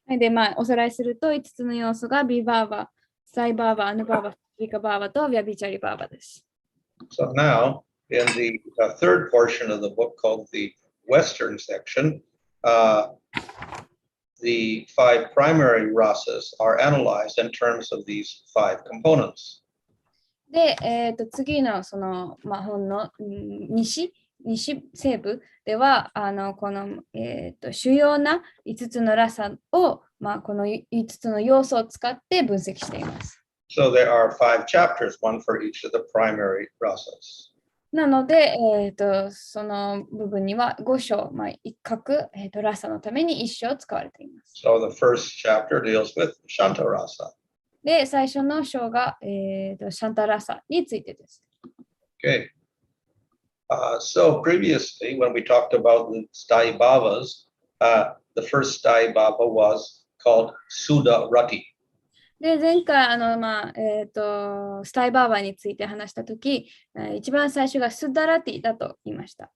で、おさらいすると、5つの要素がビバーバ、サイバーバ、アヌバーバ、ビカバーバとビャビチャリバーバです。So now, in the third portion of the book called the Western section, the 5 primary rasas are analyzed in terms of these 5 components. で、次のその、本の西西部では、この、主要な5つのラサを、この5つの要素を使って分析しています。So there are 5 chapters, one for each of the primary rasas. なので、その部分には5章、各、ラサのために1章使われています。So the first chapter deals with Shanta rasa. で、最初の章が、シャンタラサについてです。Okay. So previously, when we talked about the sthai bhavas, the first sthai bhava was called Sudha Rati. で、前回、スタイバーバーについて話したとき、一番最初がスダラティだと言いました。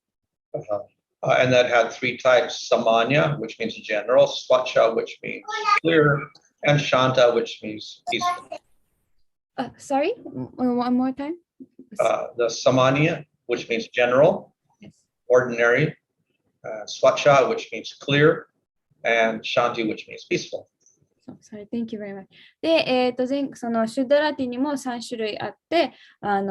And that had 3 types, Samanya, which means general, Swacha, which means clear, and Shanta, which means peaceful. Sorry? One more time? The Samanya, which means general, Yes. ordinary, Swacha, which means clear, and Shanti, which means peaceful. Sorry, thank you very much. で、そのシュダラティにも3種類あって、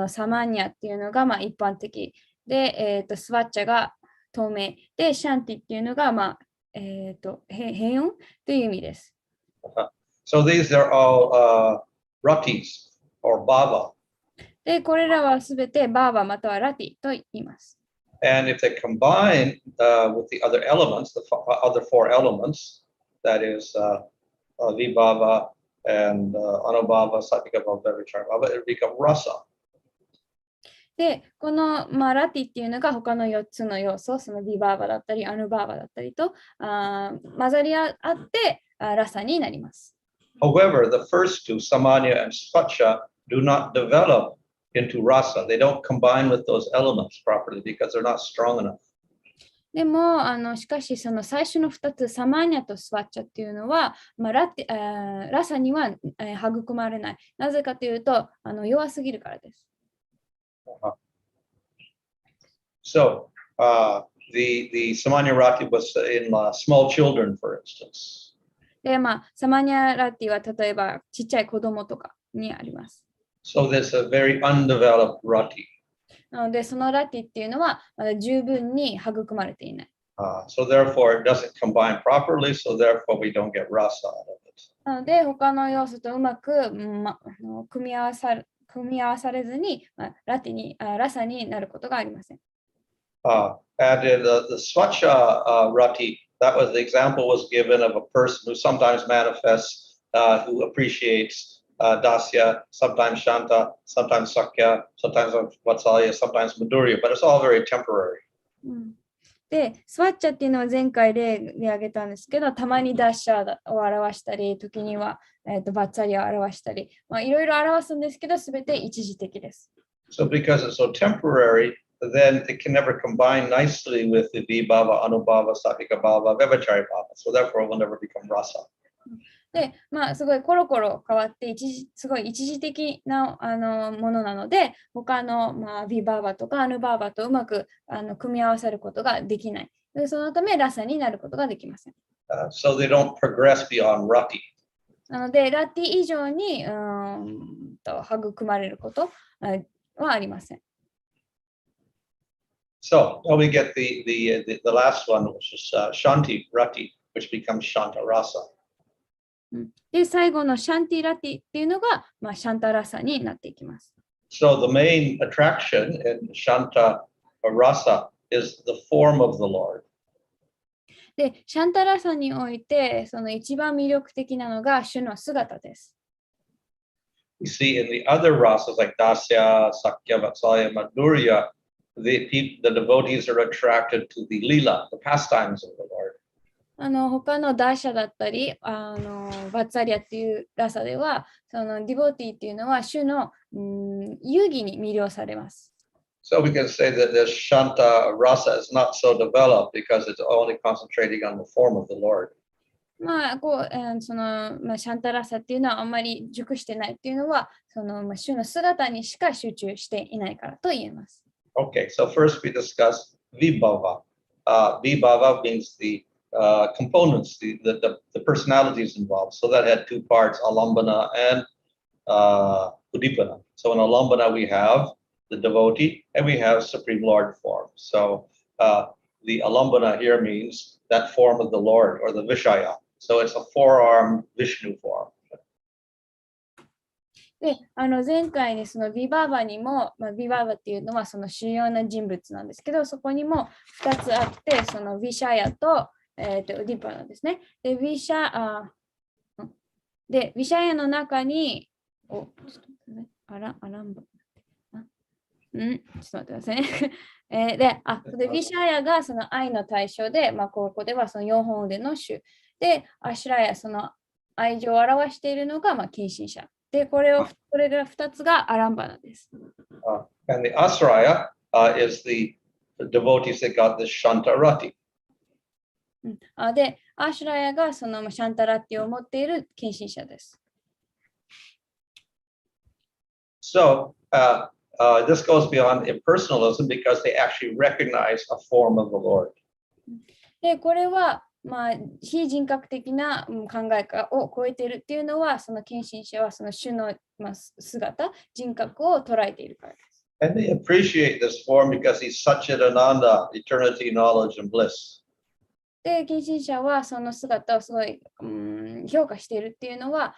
サマニアっていうのが一般的で、スワッチャが透明で、シャンティっていうのが平穏という意味です。So these are all ratis or bhava. で、これらはすべてバーバまたはラティと言います。And if they combine with the other elements, the other 4 elements, that is Vibhava and Anubhava, Satyakabhava, Vicharabhava, it become rasa. で、この、ラティっていうのが他の4つの要素、そのビバーバだったり、アヌバーバだったりと混ざり合ってラサになります。However, the first 2, Samanya and Svacha, do not develop into rasa. They don't combine with those elements properly because they're not strong enough. でもしかしその最初の2つ、サマーニャとスワッチャっていうのは、ラサには、育まれない。なぜかというと弱すぎるからです。So the Samanya Rati was in small children, for instance. で、サマーニャラティは例えばちっちゃい子供とかにあります。So there's a very undeveloped Rati. なので、そのラティっていうのはまだ十分に育まれていない。So therefore, it doesn't combine properly, so therefore we don't get rasa out of it. なので、他の要素とうまく、組み合わされずに、ラサになることがありません。And in the Swacha Rati, that was the example was given of a person who sometimes manifests, who appreciates Dasya, sometimes Shanta, sometimes Sakya, sometimes Vatsalya, sometimes Madhurya, but it's all very temporary. で、スワッチャっていうのは前回例で挙げたんですけど、たまにダッシャーを表したり、時には、バッツァリを表したり、いろいろ表すんですけど、すべて一時的です。So because it's so temporary, then it can never combine nicely with the Vibhava, Anubhava, Satyakabhava, Vyabhachari Bhava. So therefore it will never become rasa. で、すごいコロコロ変わってすごい一時的なものなので、他の、ビバーバとかアヌバーバとうまく組み合わせることができない。でそのため、ラサになることができません。So they don't progress beyond rati. なので、ラティ以上に育まれることはありません。So now we get the last one, which is Shanti Rati, which becomes Shanta Rasa. で、最後のシャンティラティっていうのが、シャンタラサになっていきます。So the main attraction in Shanta Rasa is the form of the Lord. で、シャンタラサにおいて、その一番魅力的なのが主の姿です。We see in the other rasas like Dasya, Sakya, Vatsalya, Madhurya, the devotees are attracted to the lila, the pastimes of the Lord. 他のダーシャだったり、バッツァリアっていうラサでは、そのディボティっていうのは主の遊戯に魅了されます。So we can say that this Shanta rasa is not so developed because it's only concentrating on the form of the Lord. まあ、こう、シャンタラサっていうのはあんまり熟してないっていうのは、主の姿にしか集中していないからと言えます。Okay, so first we discuss vibhava. Vibhava means the components, the personalities involved. So that had two parts, alambana and udipana. So in alambana we have the devotee and we have Supreme Lord form. So the alambana here means that form of the Lord or the Vishaya. So it's a four-armed Vishnu form. で、前回にそのビバーバにも、ビバーバっていうのはその主要な人物なんですけど、そこにも2つあって、そのヴィシャヤと、ウディパナですね。で、ヴィシャヤの中に、ちょっと待ってね、アランバ。ちょっと待ってくださいね。で、ヴィシャヤがその愛の対象で、ここではその4本腕の種。で、アシュラヤ、その愛情を表しているのが、近親者。で、これが2つがアランバナです。And the Asraya is the devotees that got this Shantarati. で、アシュラヤがそのシャンタラティを持っている献身者です。So, this goes beyond impersonalism because they actually recognize a form of the Lord. で、これは、非人格的な考え方を超えているっていうのは、その献身者はその主の姿、人格を捉えているからです。And they appreciate this form because he's Satchidananda, eternity, knowledge, and bliss. で、献身者はその姿をすごい、評価しているっていうのは、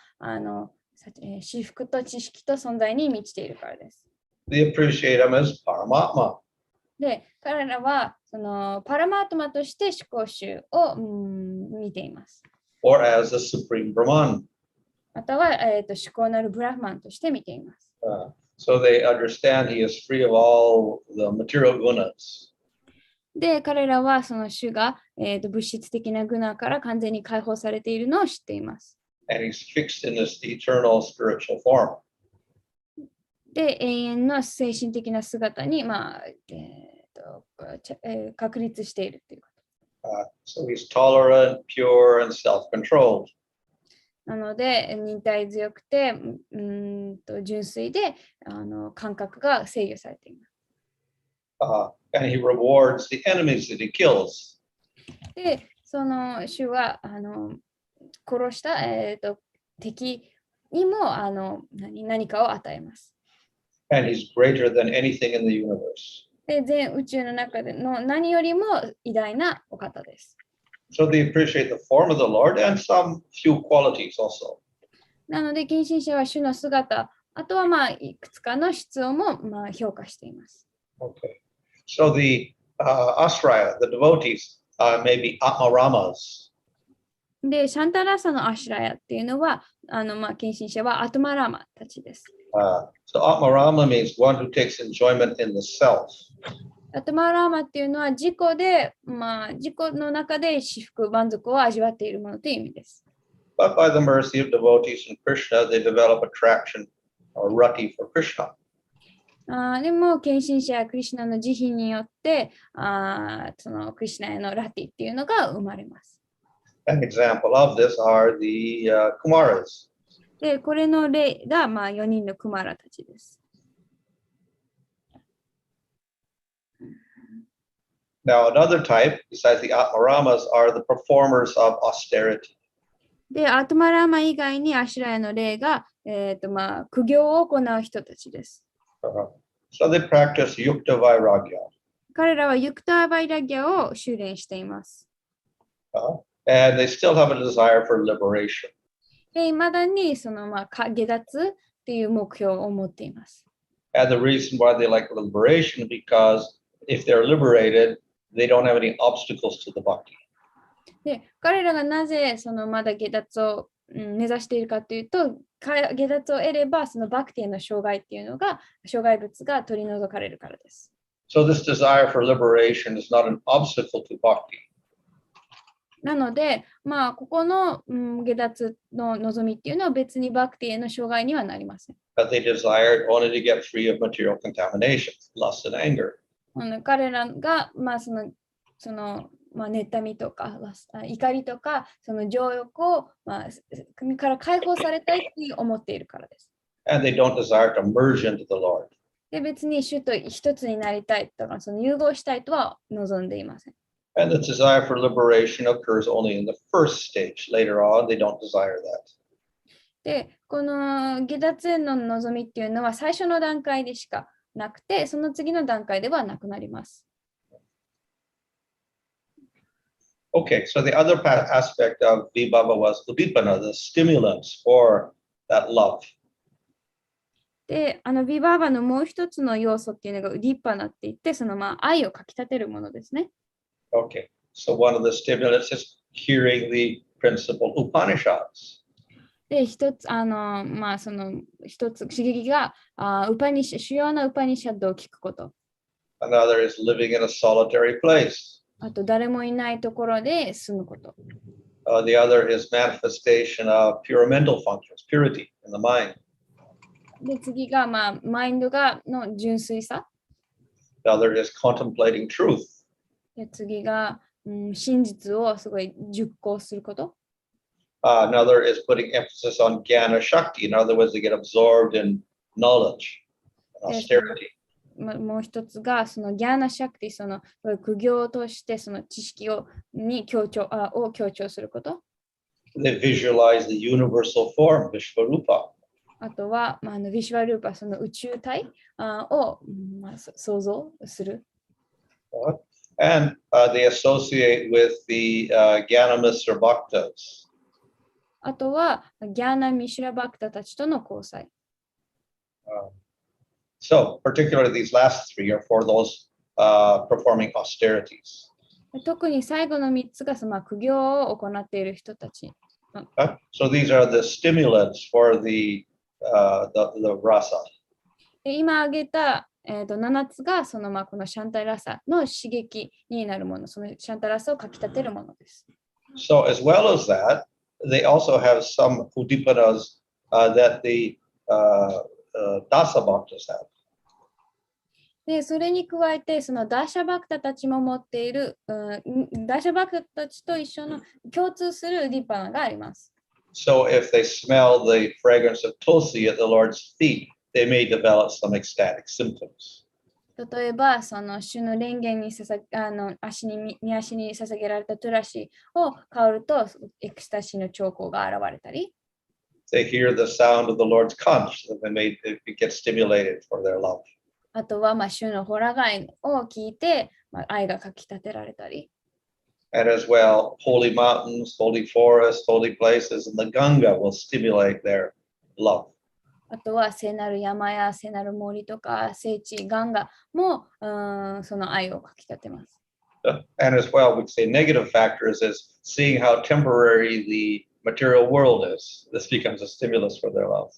至福と知識と存在に満ちているからです。They appreciate him as Paramatma. で、彼らはそのパラマートマとして思考集を見ています。Or as the Supreme Brahman. または、思考なるブラフマンとして見ています。So they understand he is free of all the material gunas. で、彼らはその主が、物質的なグナから完全に解放されているのを知っています。And he's fixed in this eternal spiritual form. で、永遠の精神的な姿に、確立しているということ。So he's tolerant, pure, and self-controlled. なので、忍耐強くて、純粋で感覚が制御されています。And he rewards the enemies that he kills. で、その主は殺した、敵にも何かを与えます。And he's greater than anything in the universe. で、全宇宙の中での何よりも偉大なお方です。So they appreciate the form of the Lord and some few qualities also. なので、献身者は主の姿、あとはいくつかの質をも評価しています。Okay. So the Asraya, the devotees, may be Atmaramas. で、シャンタラサのアシュラヤっていうのは、献身者はアトマラーマたちです。So Atmarama means one who takes enjoyment in the self. アトマラーマっていうのは自己で、自己の中で至福、満足を味わっているものという意味です。But by the mercy of devotees in Krishna, they develop attraction or rati for Krishna. でも、献身者やクリシュナの慈悲によって、そのクリシュナへのラティっていうのが生まれます。An example of this are the Kumaras. で、これの例が、4人のクマラたちです。Now, another type, besides the Atmaramas, are the performers of austerity. で、アトマラーマ以外にアシュラヤの例が、苦行を行う人たちです。So they practice yukta vairagya. 彼らはユクターバイラギャを修練しています。And they still have a desire for liberation. で、いまだにその下脱っていう目標を持っています。And the reason why they like liberation is because if they're liberated, they don't have any obstacles to the bhakti. で、彼らがなぜそのまだ下脱を目指しているかというと、下脱を得ればそのバクティへの障害っていうのが、障害物が取り除かれるからです。So this desire for liberation is not an obstacle to bhakti. なので、ここの下脱の望みっていうのは別にバクティへの障害にはなりません。But they desired only to get free of material contamination, lust and anger. 彼らが、その妬みとか怒りとかその情欲を、から解放されたいって思っているからです。And they don't desire to merge into the Lord. で別に主と一つになりたいとかその融合したいとは望んでいません。And the desire for liberation occurs only in the first stage. Later on, they don't desire that. でこの下脱への望みっていうのは最初の段階でしかなくて、その次の段階ではなくなります。Okay, so the other aspect of vibhava was udipana, the stimulants for that love. で、ビバーバのもう一つの要素っていうのがウディッパナって言って、その愛をかきたてるものですね。Okay, so one of the stimulants is hearing the principal Upanishads. で、一つ、その一つ刺激が主要なウパニシャッドを聞くこと。Another is living in a solitary place. あと、誰もいないところで住むこと。The other is manifestation of pure mental functions, purity in the mind. で、次が、マインドの純粋さ。The other is contemplating truth. で、次が、真実をすごい熟考すること。Another is putting emphasis on jnana shakti. In other words, they get absorbed in knowledge and austerity. もう一つが、そのギャーナシャクティ、その苦行としてその知識に強調すること。They visualize the universal form, Vishvarupa. あとは、ビシュワルーパ、その宇宙体を、想像する。And they associate with the Jnanamists or Bhaktas. あとは、ギャーナ・ミシュラ・バクタたちとの交際。So, particularly these last three are for those performing austerities. 特に最後の3つがその苦行を行っている人たち。So these are the stimulants for the rasa. 今挙げた、7つがそのこのシャンタラサの刺激になるもの、そのシャンタラサをかきたてるものです。So as well as that, they also have some udipanas that the dasa bhaktas have. で、それに加えて、そのダーシャバクタたちも持っている、ダーシャバクタたちと一緒の共通するウディパナがあります。So if they smell the fragrance of tulsi at the Lord's feet, they may develop some ecstatic symptoms. 例えば、その主の蓮華に右足に捧げられたトゥラシを香ると、エクスタシーの兆候が現れたり。They hear the sound of the Lord's conch, and they get stimulated for their love. あとは、主のホラ貝を聞いて、愛がかきたてられたり。And as well, holy mountains, holy forests, holy places, and the Ganga will stimulate their love. あとは聖なる山や聖なる森とか聖地ガンガもその愛をかきたてます。And as well, we say negative factors is seeing how temporary the material world is. This becomes a stimulus for their love.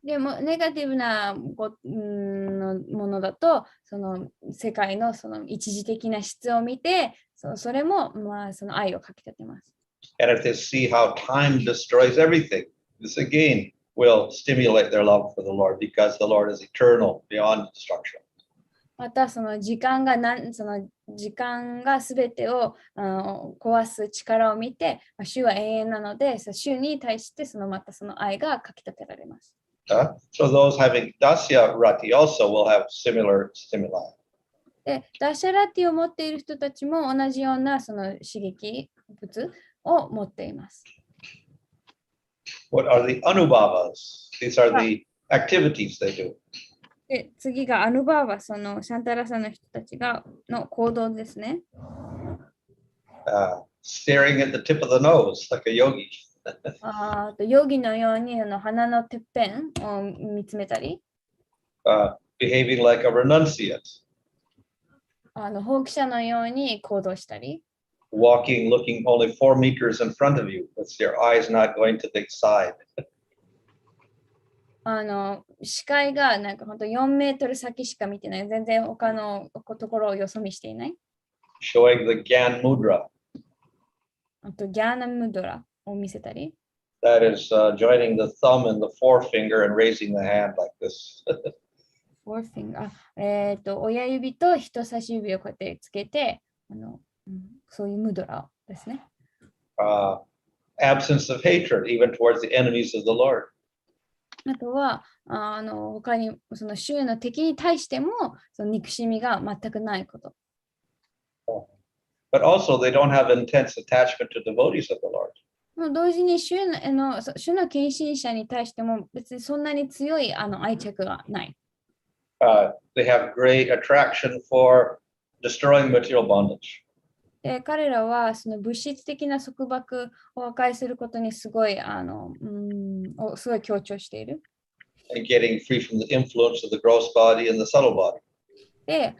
でもネガティブなものだとその世界のその一時的な質を見てそれもその愛をかきたてます。And if they see how time destroys everything, this again will stimulate their love for the Lord because the Lord is eternal, beyond destruction. またその時間がすべてを壊す力を見て、主は永遠なので、主に対してまたその愛がかきたてられます。So those having dasya rati also will have similar stimuli. で、ダシャラティを持っている人たちも同じようなその刺激物を持っています。What are the anubhavas? These are the activities they do. で、次がアヌバーバ、そのシャンタラサの人たちの行動ですね。Staring at the tip of the nose like a yogi. ヨギのように鼻のてっぺんを見つめたり。Behaving like a renunciate. 放棄者のように行動したり。Walking, looking only 4 meters in front of you, with your eyes not going to the side. 視界がなんか本当4メートル先しか見てない。全然他のところをよそ見していない。Showing the Gyan Mudra. あとギャーナムドラを見せたり。That is joining the thumb and the forefinger and raising the hand like this. forefinger 親指と人差し指をこうやってつけてそういうムドラーですね。Absence of hatred, even towards the enemies of the Lord. あとは他にその主の敵に対してもその憎しみが全くないこと。But also, they don't have intense attachment to devotees of the Lord. もう同時に主の献身者に対しても別にそんなに強い愛着がない。They have great attraction for destroying material bondage. で彼らはその物質的な束縛を破壊することにすごいすごい強調している。And getting free from the influence of the gross body and the subtle body. で、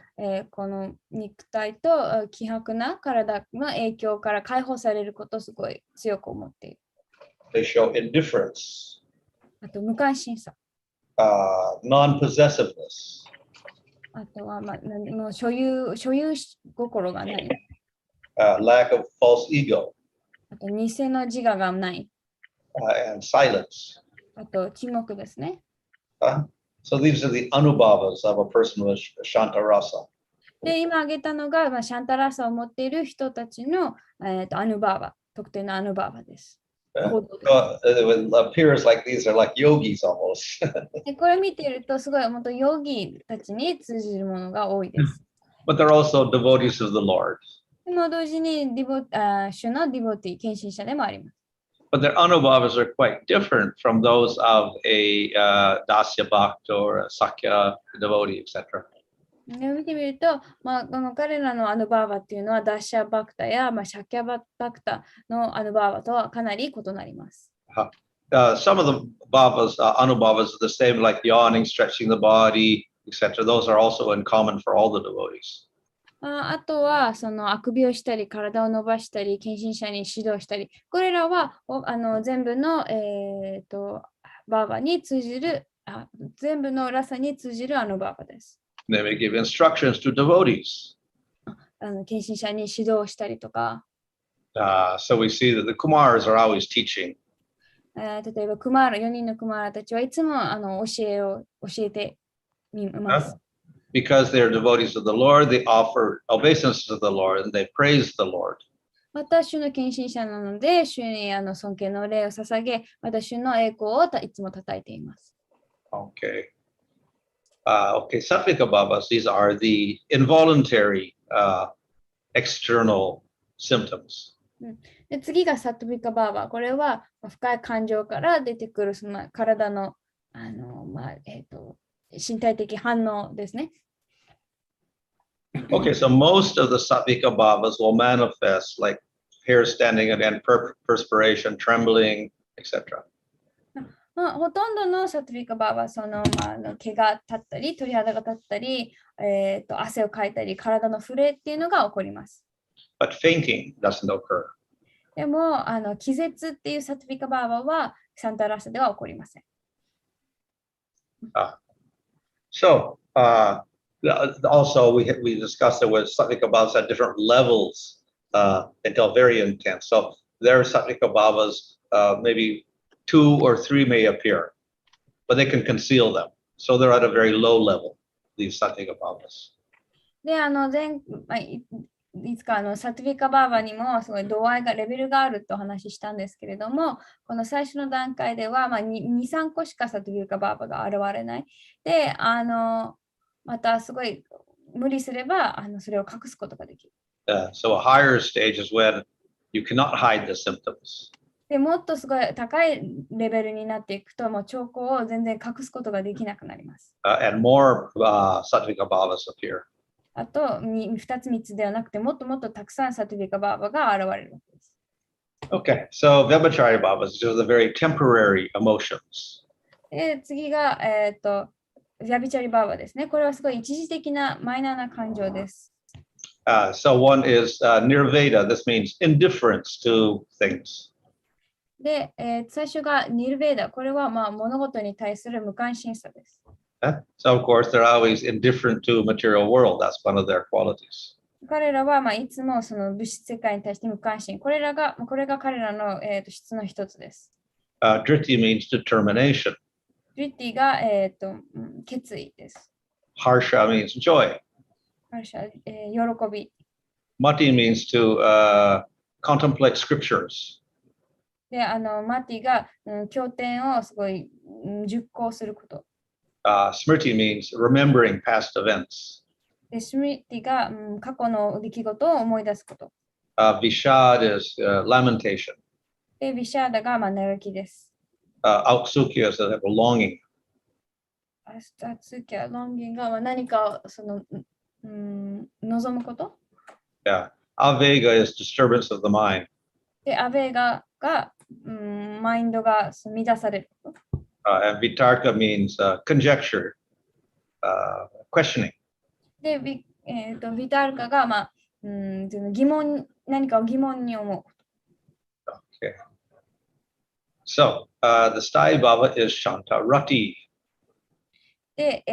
この肉体と希薄な体の影響から解放されることをすごい強く思っている。They show indifference, あと無関心さ。non-possessiveness, あとは、もう所有心がない。lack of false ego, あと偽の自我がない。and silence. あと沈黙ですね。So these are the anubhavas of a person with Shanta Rasa. で、今挙げたのが、シャンタラーサを持っている人たちの、アヌバーバ、特定のアヌバーバです。It appears like these are like yogis almost. でこれ見ていると、すごい本当ヨギたちに通じるものが多いです。But they're also devotees of the Lord. でも同時に主のディボティ、献身者でもあります。But their anubhavas are quite different from those of a dasya bhakt or a sakya devotee, etc. 見てみると、この彼らのアヌバーバっていうのはダッシャバクタや、シャキャバクタのアヌバーバとはかなり異なります。Some of the bhavas, anubhavas are the same, like yawning, stretching the body, etc. Those are also in common for all the devotees. あとは、そのあくびをしたり、体を伸ばしたり、献身者に指導したり、これらは全部の、バーバに通じる、全部のラサに通じるアヌバーバです。They may give instructions to devotees. 献身者に指導したりとか。So we see that the Kumars are always teaching. 例えば、4人のクマーラたちはいつも教えてみます。Because they are devotees of the Lord, they offer obeisance to the Lord and they praise the Lord. また、主の献身者なので、主に尊敬の礼を捧げ、また主の栄光をいつも叩いています。Okay. Okay, Sattvika Bhavas, these are the involuntary external symptoms. で次がサトビカバーバー。これは深い感情から出てくるその体の、身体的反応ですね。Okay, so most of the Sattvika Bhavas will manifest like hair standing again, perspiration, trembling, etc. ほとんどのサトビカバーバーは毛が立ったり、鳥肌が立ったり、汗をかいたり、体の震えっていうのが起こります。But fainting doesn't occur. でも、気絶っていうサトビカバーバーはサンタラサでは起こりません。So, also we discussed that with Sattvika Bhavas at different levels until very intense. So there are Sattvika Bhavas, maybe 2 or 3 may appear, but they can conceal them. So they're at a very low level, these Sattvika Bhavas. で、いつかサトゥビカバーバにもすごい度合いがレベルがあるとお話ししたんですけれども、この最初の段階では、2、3個しかサトゥビカバーバが現れない。で、またすごい無理すればそれを隠すことができる。So a higher stage is when you cannot hide the symptoms. でもっとすごい高いレベルになっていくと、もう兆候を全然隠すことができなくなります。And more Sattvika Bhavas appear. あと2つ3つではなくて、もっともっとたくさんサトゥビカバーバが現れるわけです。Okay, so Vyabhachari Bhavas, these are the very temporary emotions. 次が、ヴィアビチャリバーバですね。これはすごい一時的なマイナーな感情です。So one is nirveda. This means indifference to things. で、最初がニルベーダ。これは物事に対する無関心さです。So of course they're always indifferent to material world. That's one of their qualities. 彼らはいつもその物質世界に対して無関心。これが彼らの、質の一つです。Driti means determination. ドリティが、決意です。Harsha means joy. ハルシャ、喜び。Mati means to contemplate scriptures. で、マティが、経典をすごい、熟考すること。Smriti means remembering past events. で、スミティが、過去の出来事を思い出すこと。Vishad is lamentation. で、ビシャーダが、嘆きです。Auksukya is a longing. アスタツキャ、ロンギンが、何かその、望むこと。Yeah. Avega is disturbance of the mind. で、アベガが、マインドが乱されること。And Vitarka means conjecture, questioning. で、ビタールカが、疑問、何かを疑問に思う。Okay. So the Stai Baba is Shanta Rati. で、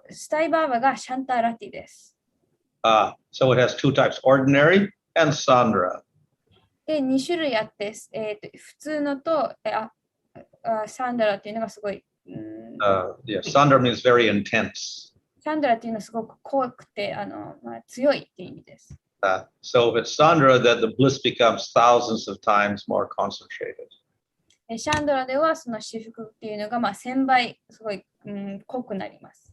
スタイバーバがシャンタラティです。So it has two types, ordinary and Sandra. で、2種類あって、普通のと、サンダラっていうのがすごい、Yeah, Sandra means very intense. サンダラっていうのはすごく怖くて、強いっていう意味です。So if it's Sandra, then the bliss becomes thousands of times more concentrated. シャンドラではその至福っていうのが1000倍すごい、濃くなります。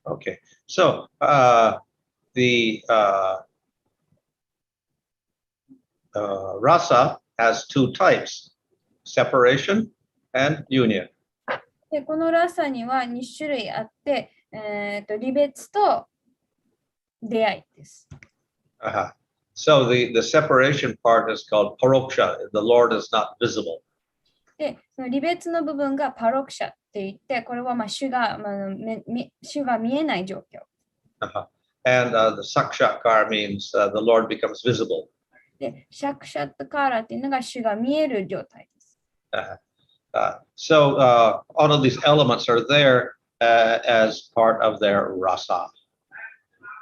Okay, so the Rasa has two types, separation and union. で、このラサには2種類あって、離別と出会いです。So the separation part is called paroksha. The Lord is not visible. で、その離別の部分がパロクシャって言って、これは主が見えない状況。And the sakshakar means the Lord becomes visible. で、シャクシャットカーラっていうのが主が見える状態です。So all of these elements are there as part of their rasa.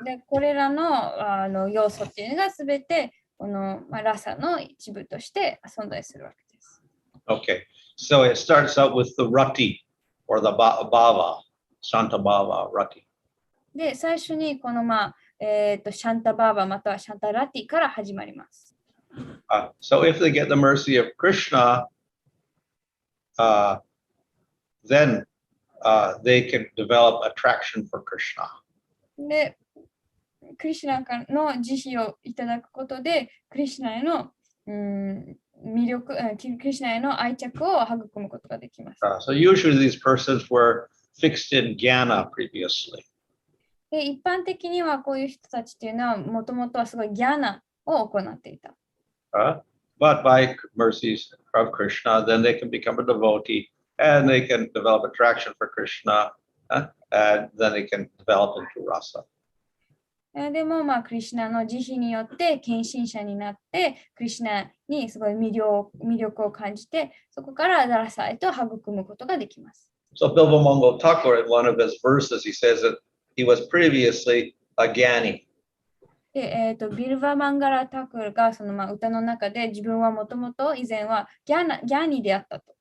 で、これらの、要素っていうのがすべてこの、ラサの一部として存在するわけです。Okay, so it starts out with the rati or the bhava, Shanta Bhava, rati. で、最初にこの、シャンタバーバまたはシャンタラティから始まります。So if they get the mercy of Krishna, then they can develop attraction for Krishna. で、クリシュナの慈悲をいただくことで、クリシュナへの、魅力、クリシュナへの愛着を育むことができます。So usually these persons were fixed in jnana previously. で、一般的にはこういう人たちっていうのはもともとはすごいギャーナを行っていた。But by mercies of Krishna, then they can become a devotee and they can develop attraction for Krishna, and then they can develop into rasa. でも、クリシュナの慈悲によって献身者になって、クリシュナにすごい魅力を感じて、そこからラサへと育むことができます。So Bilva Mongol Thakur, in one of his verses, he says that he was previously a Gyani. で、ビルバ・マンガラ・タクルがその、歌の中で自分はもともと以前はギャーニであったと。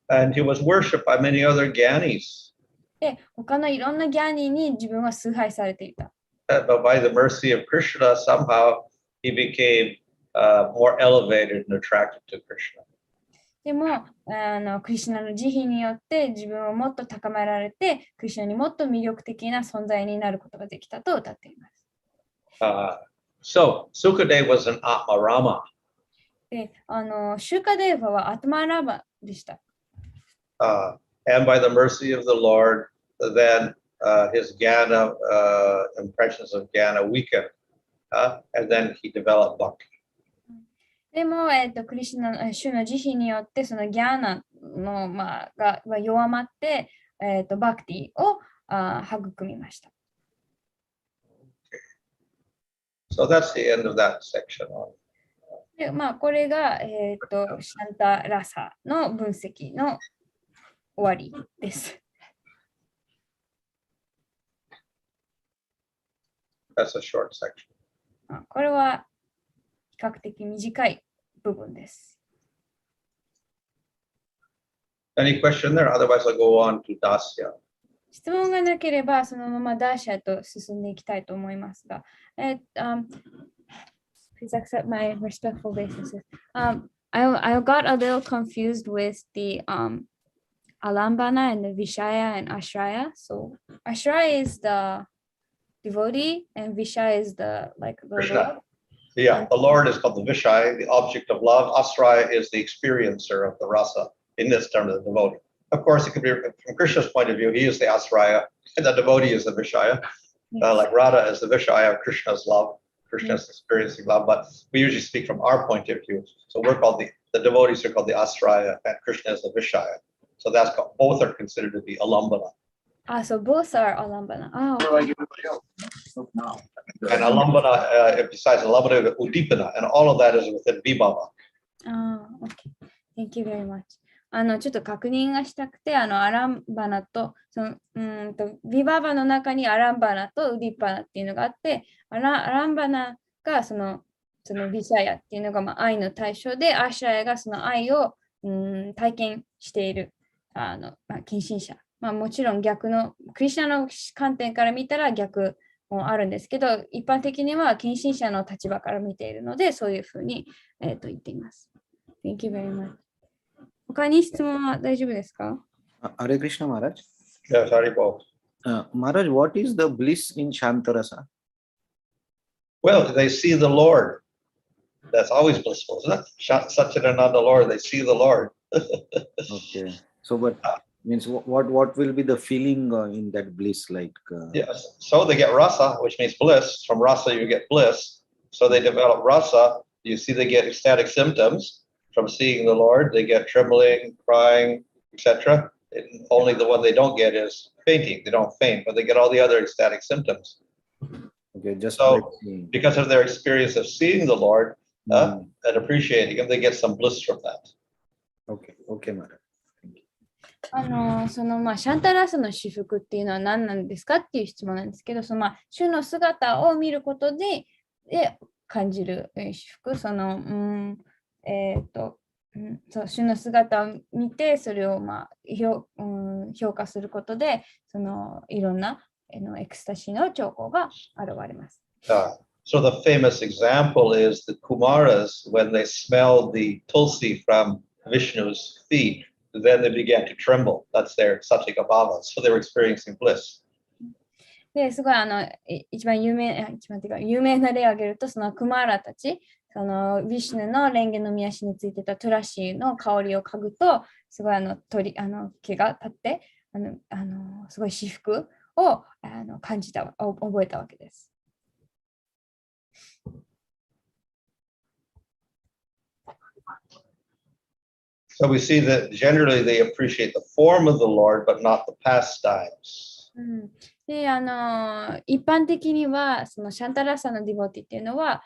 And he was worshipped by many other Gyanis. で、他のいろんなギャーニに自分は崇拝されていた。But by the mercy of Krishna, somehow he became more elevated and attracted to Krishna. でも、クリシュナの慈悲によって自分をもっと高められて、クリシュナにもっと魅力的な存在になることができたと歌っています。So Sukadeva was an Atmarama. で、シュカデーバはアトマラバでした。And by the mercy of the Lord, then his jnana, impressions of jnana weakened, and then he developed bhakti. でも、クリシュナ、主の慈悲によって、そのギャーナの、が弱まって、バクティを育みました。So that's the end of that section. で、これが、シャンタラサの分析の終わりです。That's a short section. これは比較的短い部分です。Any question there? Otherwise, I'll go on to Dasya. 質問がなければ、そのままダーシャへと進んでいきたいと思いますが、please accept my respectful basis. I got a little confused with the Alambana and the Vishaya and Ashraya. So Ashraya is the devotee and Vishaya is the Krishna. Lord. Yeah, the Lord is called the Vishaya, the object of love. Asraya is the experiencer of the rasa, in this term, the devotee. Of course, it could be from Krishna's point of view, he is the Asraya, and the devotee is the Vishaya. Yes. Like Radha is the Vishaya of Krishna's love, Krishna's experiencing love, but we usually speak from our point of view. So we're called the devotees are called the Asraya, and Krishna is the Vishaya. So that's called, both are considered to be alambana. So both are Alambana. Okay. And alambana, besides alambana, udipana, and all of that is within vibhava. Okay. Thank you very much. ちょっと確認がしたくて、アランバナと、ビババの中にアランバナとウディッパナっていうのがあって、アランバナがそのビシャヤっていうのが、愛の対象で、アシャヤがその愛を、体験している近親者。もちろん逆の、クリシュナの観点から見たら逆もあるんですけど、一般的には近親者の立場から見ているので、そういうふうに、言っています。Thank you very much. 他に質問は大丈夫ですか？ Hare Krishna Maharaj. Yes, Haribol. Maharaj, what is the bliss in Shantarasa? Well, they see the Lord. That's always blissful, isn't it? Satchidananda Lord, they see the Lord. Okay. So, but means what will be the feeling in that bliss like? Yes. So they get rasa, which means bliss. From rasa, you get bliss. So they develop rasa. You see, they get ecstatic symptoms from seeing the Lord. They get trembling, crying, etc. Only the one they don't get is fainting. They don't faint, but they get all the other ecstatic symptoms. Okay, just so because of their experience of seeing the Lord and appreciating Him, they get some bliss from that. Okay, okay, Maharaj. シャンタラーサの至福っていうのは何なんですかっていう質問なんですけど、主の姿を見ることで感じる至福、主の姿を見て、それを評価することで、いろんなエクスタシーの兆候が現れます。So the famous example is the Kumaras, when they smelled the tulsi from Vishnu's feet, then they began to tremble. That's their sattvic bhava. So they were experiencing bliss. ですごい一番有名な例を挙げると、そのクマーラたち、ヴィシュヌの蓮華の御足についてたトゥラシーの香りを嗅ぐと、すごい毛が立って、すごい至福を感じた、覚えたわけです。So we see that generally they appreciate the form of the Lord, but not the pastimes. で一般的にはそのシャンタラッサのディボティっていうのは、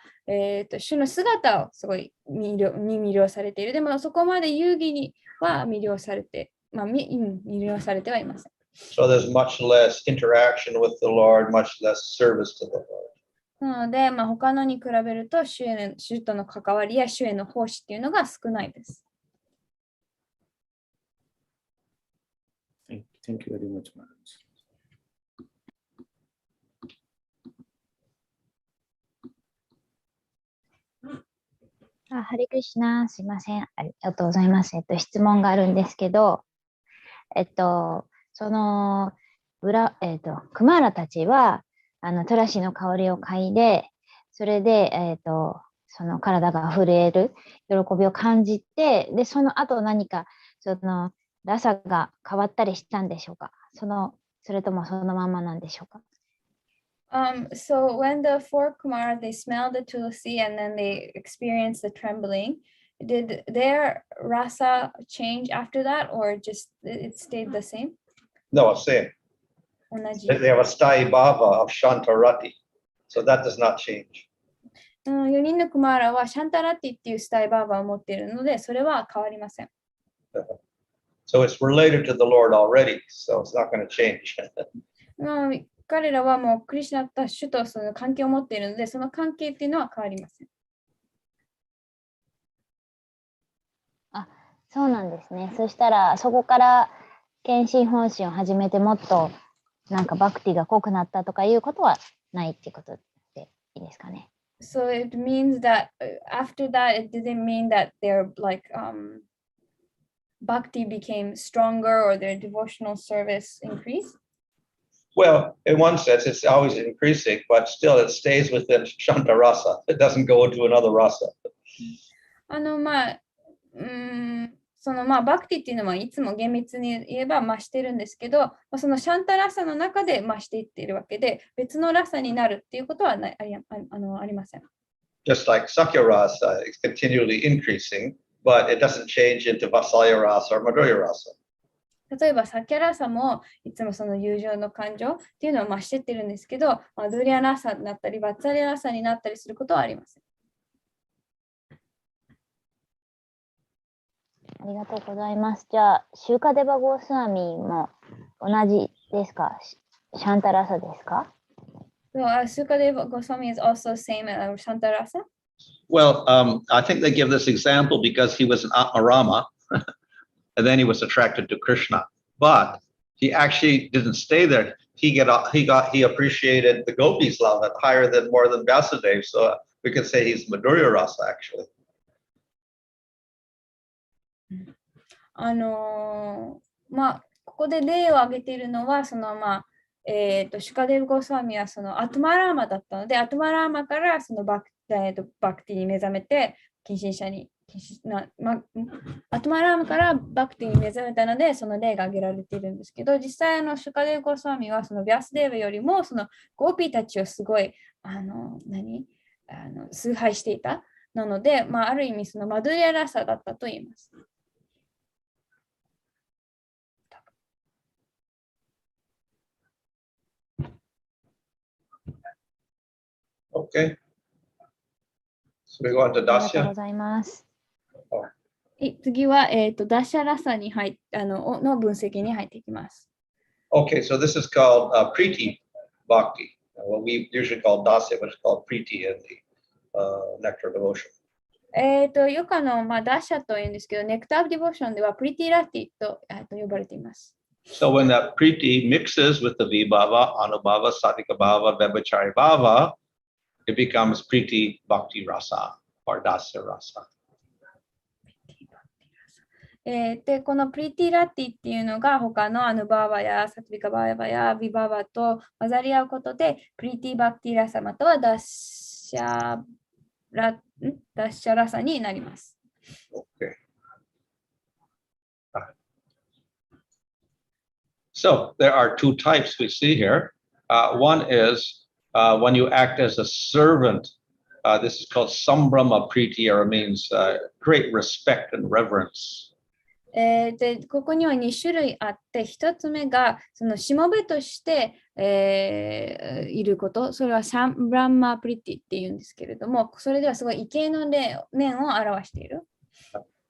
主の姿をすごい魅了されている。でもそこまで遊戯には魅了されてはいません。So there's much less interaction with the Lord, much less service to the Lord. なので、他のに比べると主との関わりや主への奉仕っていうのが少ないです。Thank you very much, Maharaj. ハレクリシュナ、すいません。ありがとうございます。質問があるんですけど、クマーラたちは、トラシの香りを嗅いで、それで、その体が震える喜びを感じて、で、その後何か、ラサが変わったりしたんでしょうか？それともそのままなんでしょうか？So when the four Kumar, they smelled the tulsi and then they experienced the trembling, did their rasa change after that or just it stayed the same? No, same. They have a stai bhava of Shantarati, so that does not change. 4人のクマーラはシャンタラティっていうスタイバーバーを持っているので、それは変わりません。So it's related to the Lord already, so it's not going to change. 彼らはもうクリシュナと主とその関係を持っているので、その関係っていうのは変わりません。そうなんですね。そしたら、そこから献身奉仕を始めてもっとなんかバクティが濃くなったとかいうことはないっていうことでいいですかね。So it means that after that, it didn't mean that their bhakti became stronger or their devotional service increased. Well, in one sense, it's always increasing, but still it stays within Shanta Rasa. It doesn't go into another rasa. バクティっていうのはいつも厳密に言えば増してるんですけど、そのシャンタラサの中で増していっているわけで、別のラサになるっていうことはありません。Just like Sakya Rasa is continually increasing, but it doesn't change into Vatsalya Rasa or Madhurya Rasa. 例えば、サキャラサもいつもその友情の感情っていうのは増していってるんですけど、マドゥリアラサになったり、バッツァリアラサになったりすることはありません。ありがとうございます。じゃあ、シューカデバゴースワミも同じですか？シャンタラサですか？ So, Sukadeva Goswami is also same as Shanta Rasa? Well, I think they give this example because he was an Atmarama, and then he was attracted to Krishna. But he actually didn't stay there. He appreciated the gopis' love higher than more than Vasudev. So we could say he's Madhurya Rasa actually. ここで例を挙げているのは、シュカデルゴスワミはそのアトマラーマだったので、アトマラーマからそのバクティに目覚めて、近親者に、アトマラーマからバクティに目覚めたので、その例が挙げられているんですけど、実際シュカデルゴスワミはそのビャスデーヴよりもそのゴーピーたちをすごい崇拝していた。なので、ある意味そのマドゥリアラサだったと言います。Okay. So we go on to ありがとう Dasya. ございます。次は、ダシャラサにの分析に入っていきます。Okay, so this is called Priti Bhakti. What we usually call Dasya, but it's called Priti in the Nectar of Devotion. よくダシャというんですけど、ネクター・オブ・ディボーションではプリティ・ラティと呼ばれています。So when that Priti mixes with the Vibhava, Anubhava, Satvika Bhava, Vebhachari Bhava, it becomes Priti Bhakti Rasa or Dasya Rasa. で、このプリティ・ラティっていうのが他のアヌバーバやサトビカバーバやビバーバと混ざり合うことで、プリティ・バクティ・ラサまたはダッシャラサになります。Okay. So there are two types we see here. One is when you act as a servant. This is called Sambrahma Priti, or it means great respect and reverence. でここには2種類あって、1つ目がそのしもべとして、いること、それはサンブランマプリティっていうんですけれども、それではすごい畏敬の念を表している。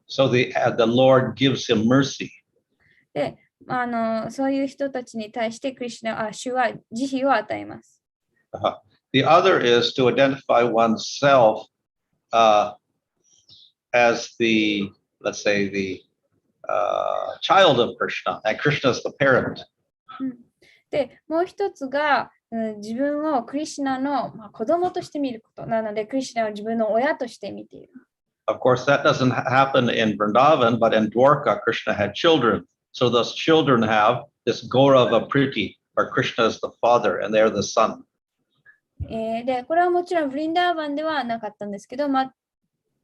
So the Lord gives him mercy. で、そういう人たちに対して主は慈悲を与えます。The other is to identify oneself as the, let's say, the child of Krishna, and Krishna is the parent. で、もう一つが、自分をクリシュナの子供として見ることなので、クリシュナを自分の親として見ている。Of course, that doesn't happen in Vrindavan, but in Dwarka, Krishna had children. So those children have this Gaurava Priti, where Krishna is the father and they're the son. で、これはもちろんブリンダーバンではなかったんですけど、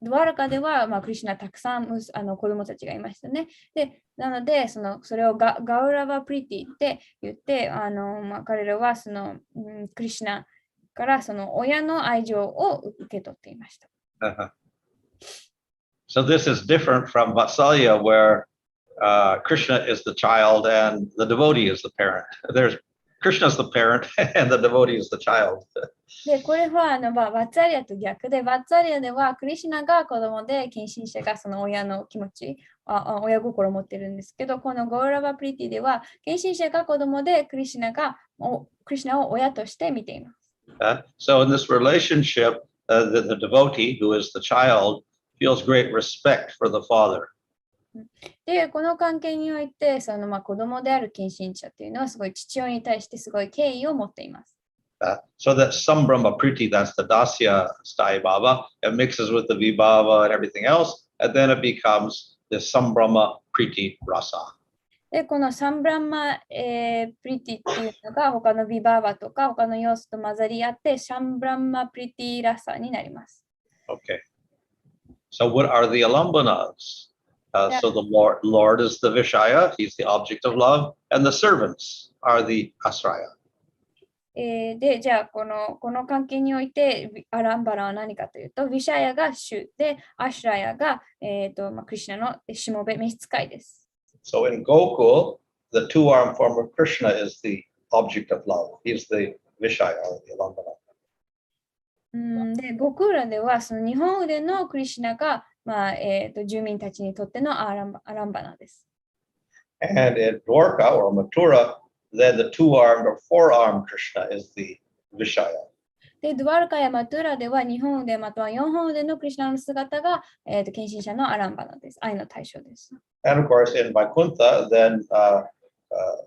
ドワラカでは、クリシュナたくさん子供たちがいましたね。で、なので、それをガウラバプリティって言って、彼らはクリシュナからその親の愛情を受け取っていました。So this is different from Vatsalya, where Krishna is the child and the devotee is the parent. Krishna is the parent and the devotee is the child. で、これはバッツァリアと逆で、バッツァリアではクリシュナが子供で、近親者がその親の気持ち、親心を持ってるんですけど、このゴーラバプリティでは、近親者が子供で、クリシュナを親として見ています。So in this relationship, the devotee, who is the child, feels great respect for the father. で、この関係において、子供である近親者っていうのはすごい父親に対してすごい敬意を持っています。So that Sambrahma Priti, that's the Dasya Stai Baba, it mixes with the Vibhava and everything else, and then it becomes the Sambrahma Priti Rasa. で、このサンブランマ、プリティっていうのが他のビバーバとか他の要素と混ざり合ってサンブランマプリティラサになります。Okay. So what are the Alambanas? So the Lord is the Vishaya, he's the object of love, and the servants are the Asraya. で、じゃあこの関係においてアランバラは何かというと、ヴィシャヤが主で、アシュラヤが、クリシュナのしもべ召使いです。So in Gokul, the two-armed form of Krishna is the object of love. He's the Vishaya or the Alambana. で、ゴクーラではその日本腕のクリシュナが、住民たちにとってのアランバナです。And in Dwarka or Mathura, then the two-armed or four-armed Krishna is the Vishaya. で、ドワルカやマトゥラでは日本腕または四本腕のクリシュナの姿が、献身者のアランバナです。愛の対象です。And of course, in Vaikuntha, then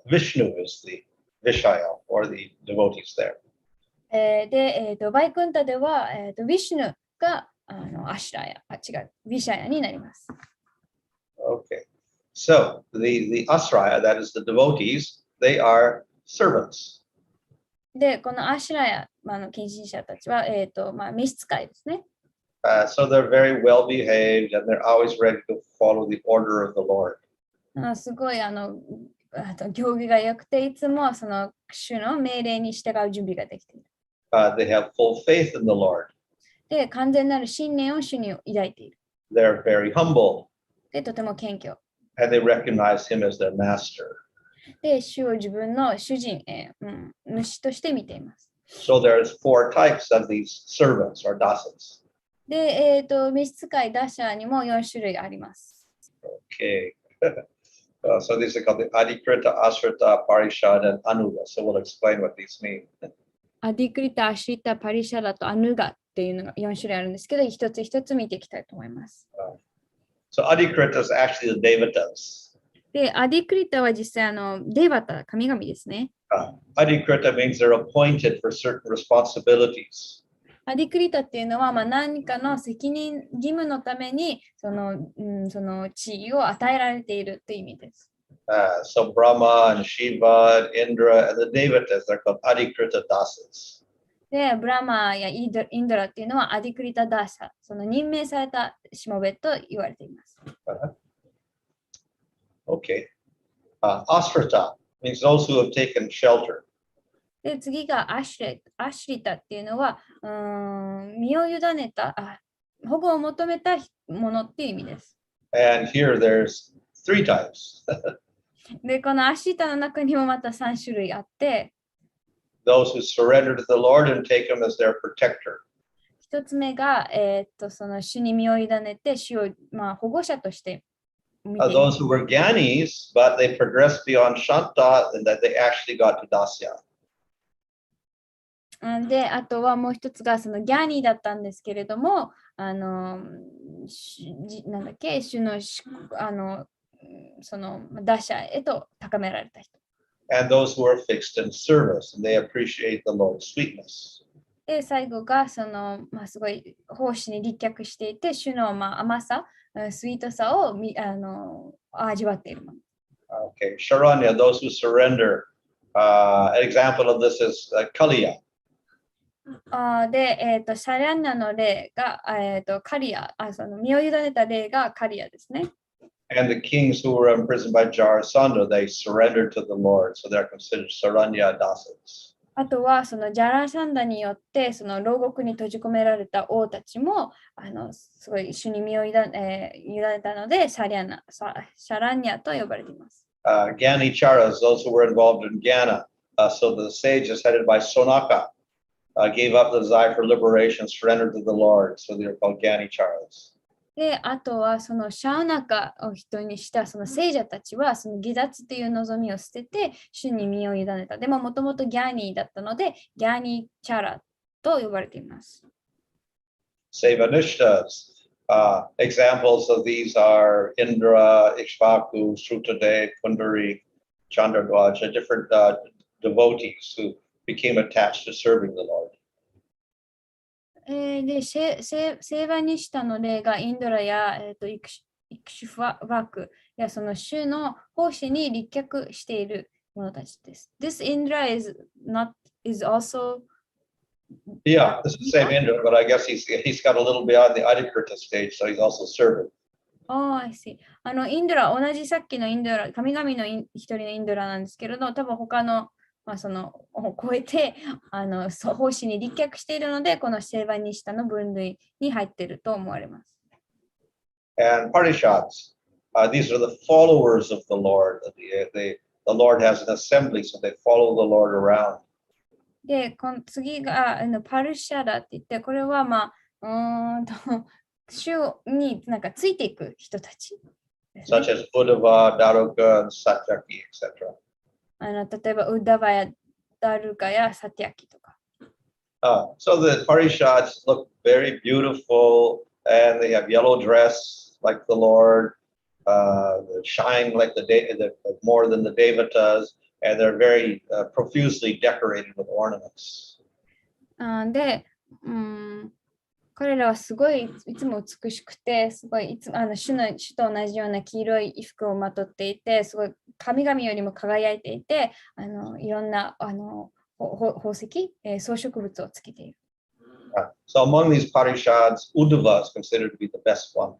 Vishnu is the Vishaya or the devotees there. で、バイクンタでは、ヴィシュヌがアシュラヤ、違う、ヴィシャヤになります。Okay. So the Asraya, that is the devotees, they are servants. で、このアシュラヤ、献身者たちは、召使いですね。So they're very well behaved and they're always ready to follow the order of the Lord. すごい行儀が良くて、いつもその主の命令に従う準備ができている。They have full faith in the Lord. で、完全なる信念を主に抱いている。They're very humble. で、とても謙虚。And they recognize him as their master. で、主を自分の主人、主として見ています。So there's four types of these servants or dasas. で、召使いダシャにも4種類あります。Okay. So these are called the Adikrita, Asrita, Parishad, and Anuga. So we'll explain what these mean. アディクリタ、アシリタ、パリシャラとアヌガっていうのが4種類あるんですけど、一つ一つ見ていきたいと思います。So Adikrita is actually the Devatas. で、アディクリタは実際デーバタ、神々ですね。Adikrita means they're appointed for certain responsibilities. アディクリタっていうのは、何かの責任、義務のためにその地位を与えられているという意味です。So Brahma and Shiva and Indra and the Devatas, they're called Adikrita dasas. で、ブラマやインドラっていうのはアディクリタダーシャ、その任命されたしもべと言われています。Okay. Asrita means those who have taken shelter. で、次がアシリタっていうのは、身を委ねた、保護を求めたものっていう意味です。And here there's three types. で、このアシリタの中にもまた3種類あって、Those who surrender to the Lord and take him as their protector. 一つ目が、その主に身を委ねて、主を、保護者として見ている。Those who were Gyanis, but they progressed beyond Shanta and that they actually got to Dasya. で、あとはもう一つがそのギャーニーだったんですけれども、なんだっけ、主のその打者へと高められた人。And those who are fixed in service and they appreciate the Lord's sweetness. で、最後がその、すごい奉仕に立脚していて、主の甘さ、スイートさを味わっているもの。Okay, Sharanya, those who surrender. An example of this is Kaliya. で、シャリャンナの例が、カリア、その身を委ねた例がカリアですね。And the kings who were imprisoned by Jarasandha, they surrendered to the Lord, so they're considered Saranya dasas. あとはそのジャラサンダによってその牢獄に閉じ込められた王たちもすごい主に身を委ねたのでシャランニャと呼ばれています。Gyani Charas, those who were involved in Gyana. So the sages headed by Sonaka gave up the desire for liberation, surrendered to the Lord. So they're called Gyani Charas. で、あとはそのシャウナカを人にしたその聖者たちはその離脱という望みを捨てて主に身を委ねた。でももともとギャーニーだったのでギャーニーチャラと呼ばれています。Sevanishtas, Examples of these are Indra, Ikshvaku, Srutadev, Kundari, Chandradwaja, different devotees who became attached to serving the Lord. で、セーバニシタの例がインドラや、イクシュワークやその州の奉仕に立脚している者たちです。This Indra is also Yeah, this is the same Indra, but I guess he's got a little beyond the Adhikrita stage, so he's also serving. Oh, I see. インドラ、同じさっきのインドラ、神々の一人のインドラなんですけれど、多分他の、そのを超えて奉仕に立脚しているので、このセーバニシタの分類に入っていると思われます。And Parishads, these are the followers of the Lord. The Lord has an assembly, so they follow the Lord around. で、この次がパルシャダって言って、これは主になんかついていく人たちですね。Such as Uddhava, Daruka, Satyaki, etc. 例えば、ウッダバやダルカやサティアキとか。So the Parishads look very beautiful, and they have yellow dress like the Lord, they shine like more than the Devatas, and they're very profusely decorated with ornaments. で、彼らはすごいいつも美しくて、すごいいつも主と同じような黄色い衣服をまとっていて、すごい神々よりも輝いていて、いろんな宝石、装飾物をつけている。So among these Parishads, Uddhava is considered to be the best one.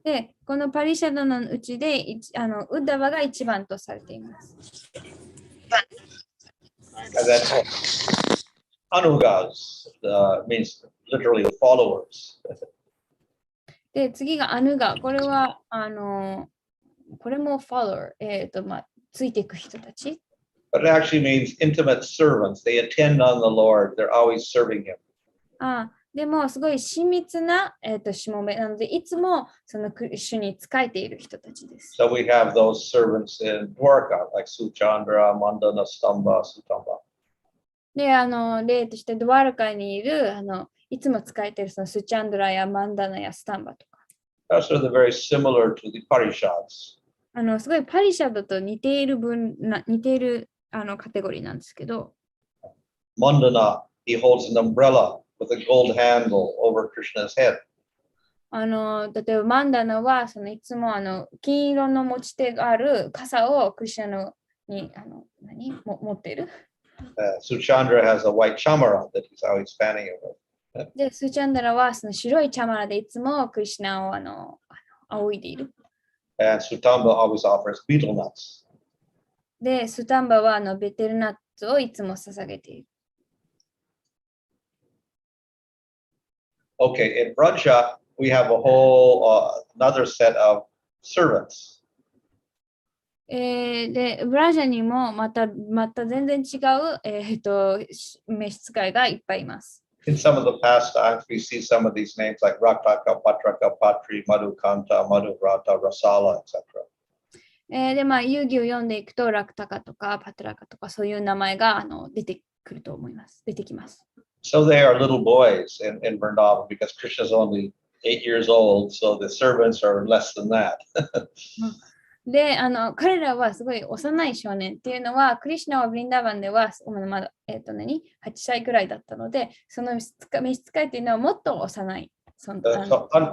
で、このパリシャドのうちでウッダバが一番とされています。And then Anugas means literally the followers. で、次がアヌガ。これは、これも follower、ついていく人たち。But it actually means intimate servants. They attend on the Lord. They're always serving Him. でも、すごい親密な、しもべなので、いつもその主に仕えている人たちです。So we have those servants in Dwarka, like Suchandra, Mandana, Stamba, Sutamba. で、例としてドワルカにいる、いつも仕えているそのスチャンドラやマンダナやスタンバとか。So they're very similar to the Parishads. すごいパリシャドと似ているカテゴリーなんですけど、Mandana, he holds an umbrella with a gold handle over Krishna's head. 例えばマンダナはいつも金色の持ち手がある傘をクリシュナに持っている。Suchandra has a white chamara that he's always fanning it with. で、スチャンダラはその白いチャマラでいつもクリシュナを仰いでいる。And Sutamba always offers betel nuts. で、スタンバはベテルナッツをいつも捧げている。Okay, in Braja, we have a whole another set of servants. で、ブラジャにもまた全然違う、召使いがいっぱいいます。In some of the pastimes, we see some of these names like Raktaka, Patraka, Patri, Madhukanta, Madhuvrata, Rasala, etc. で、遊戯を読んでいくと、ラクタカとかパトラカとかそういう名前が出てくると思います。出てきます。So they are little boys in Vrindavan because Krishna is only 8 years old, so the servants are less than that. で、彼らはすごい幼い少年っていうのは、クリシュナはブリンダーバンではまだ、8歳ぐらいだったので、その召使いっていうのはもっと幼い。So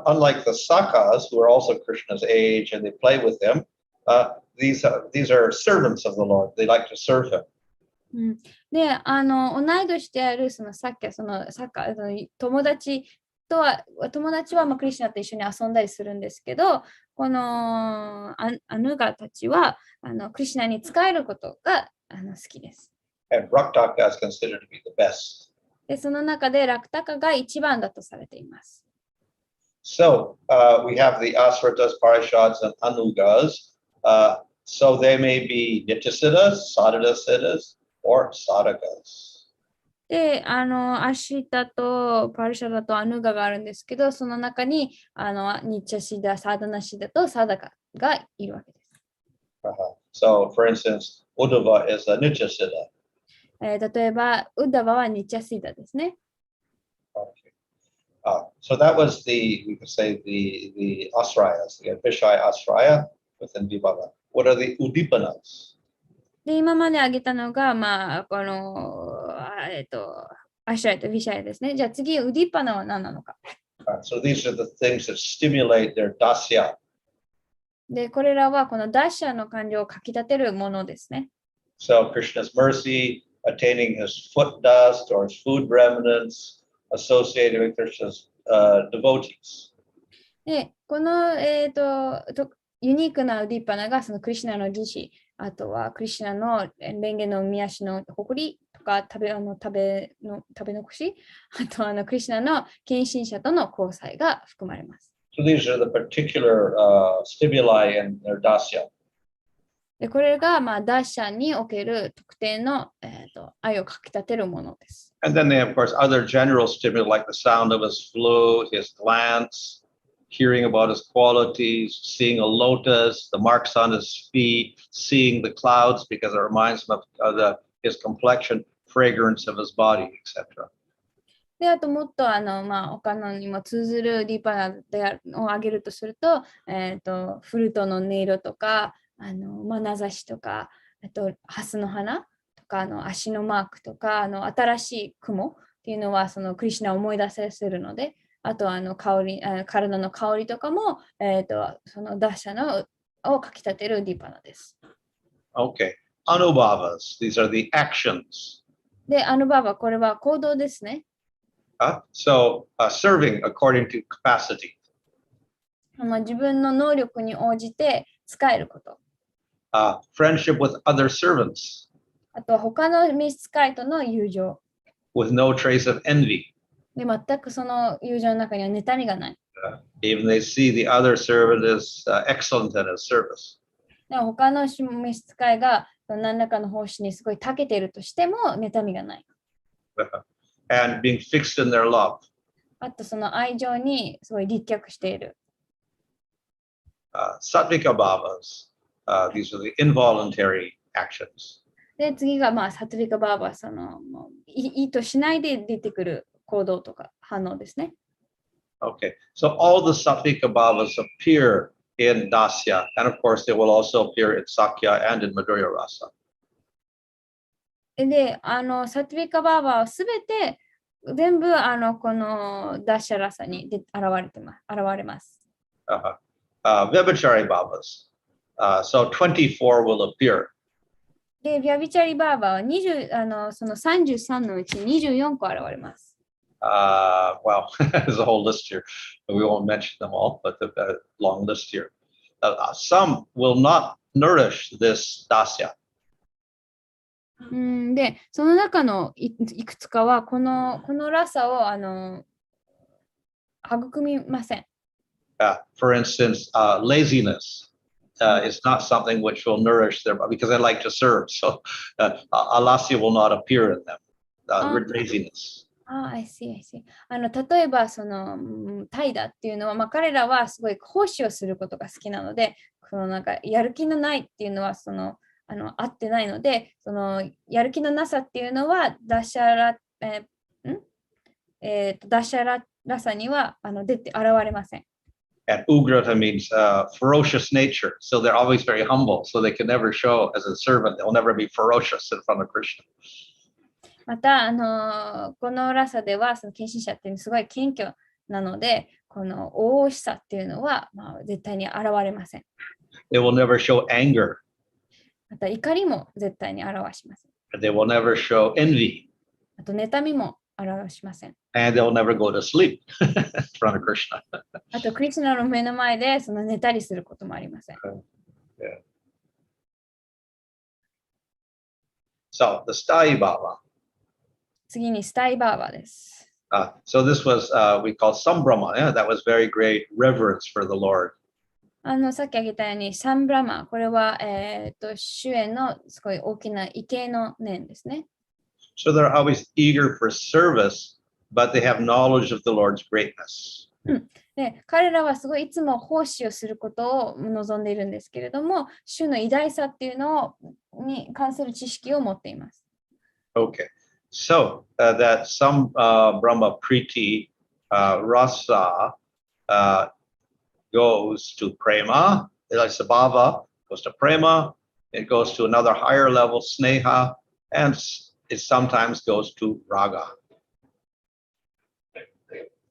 unlike the Sakas, who are also Krishna's age and they play with him, these are servants of the Lord. They like to serve him. で、同い年であるそのサッカ友達はクリシュナと一緒に遊んだりするんですけど、このアヌガたちはクリシュナに仕えることが好きです。And Raktaka is considered to be the best. で、その中でラクタカが一番だとされています。So we have the Asratas, Parishads, and Anugas. So they may be Nityasiddhas, Sadhasiddhas, or Sadhakas. で、アシータとパルシャダとアヌガがあるんですけど、その中にニッチャシダ、サーダナシダとサダカがいるわけです。So, for instance, Uddhava is a Nityasiddha. 例えば、ウッダバはニッチャシダですね。So that was we could say the asrayas, the Vishaya asraya within Vibhava. What are the udipanas? で、今まで挙げたのが、アシュライとヴィシャイですね。じゃあ次、ウディッパナは何なのか。So these are the things that stimulate their dasya. で、これらはこのダッシャの感情をかき立てるものですね。So Krishna's mercy, attaining his foot dust or his food remnants associated with Krishna's devotees. で、この、ユニークなウディッパナがそのクリシュナの自死、あとはクリシュナの蓮華の御足の誇りとか食べ残し、あとはクリシュナの献身者との交際が含まれます。So these are the particular stimuli in their dasya. でこれが、ダッシャにおける特定の、愛をかき立てるものです。And then they have, of course, other general stimuli like the sound of his flute, his glance, hearing about his qualities, seeing a lotus, the marks on his feet, seeing the clouds because it reminds him of his complexion, fragrance of his body, etc. で、あともっと他のにも通ずるディーパナを挙げるとすると、フルートの音色とか、眼差しとか、あとハスの花とか、足のマークとか、新しい雲っていうのはそのクリシュナを思い出させるので、あと体の香りとかも、そのダッシャのをかき立てるディーパナです。Okay. Anubhavas, these are the actions. で、アヌバーバ、これは行動ですね。So serving according to capacity. 自分の能力に応じて使えること。Friendship with other servants. あとは他の召使いとの友情。With no trace of envy. で、全くその友情の中には妬みがない。Even they see the other servant is excellent in his service. でも他の召使いが何らかの奉仕にすごい長けているとしても妬みがない。And being fixed in their love. あとその愛情にすごい立脚している。Sattvika bhavas. These are the involuntary actions. で、次がサトゥリカバーバー、その意図しないで出てくる行動とか反応ですね。Okay, so all the Sattvika bhavas appear in Dasya, and of course they will also appear in Sakya and in Madhurya Rasa. で、サトゥリカバーバーはすべて全部このダッシャラサに現れます。Vyabhichari bhavas. So 24 will appear. で、ビャビチャリバーバーはその33のうち24個現れます。Well, there's a whole list here. We won't mention them all, but a long list here. Some will not nourish this dasya. で、その中のいくつかはこのラサを育みません。For instance, laziness is not something which will nourish them because they like to serve. So alasya will not appear in them. Laziness. I see. 例えばその怠惰っていうのは、彼らはすごい奉仕をすることが好きなので、なんかやる気のないっていうのは合ってないので、そのやる気のなさっていうのはダッシャラサには現れません。And ugrata means ferocious nature. So they're always very humble. So they can never show as a servant. They'll never be ferocious in front of Krishna. また、このラサでは、その献身者っていうのはすごい謙虚なので、この大々しさっていうのは、絶対に現れません。They will never show anger. また、怒りも絶対に表しません。They will never show envy. あと、妬みも表しません。And they'll never go to sleep in front of Krishna. あと、クリシュナの目の前で寝たりすることもありません。Yeah. So, the Sthai Bhava. 次にスタイバーバです。So this was, we call Sambrahma. Yeah? That was very great reverence for the Lord. さっき挙げたように、サンブラマ、これは、主へのすごい大きな畏敬の念ですね。So they're always eager for service, but they have knowledge of the Lord's greatness. で、彼らはすごいいつも奉仕をすることを望んでいるんですけれども、主の偉大さっていうのに関する知識を持っています。Okay. So that some Brahma Priti Rasa goes to prema, like sabhava goes to prema, it goes to another higher level, sneha, and it sometimes goes to raga.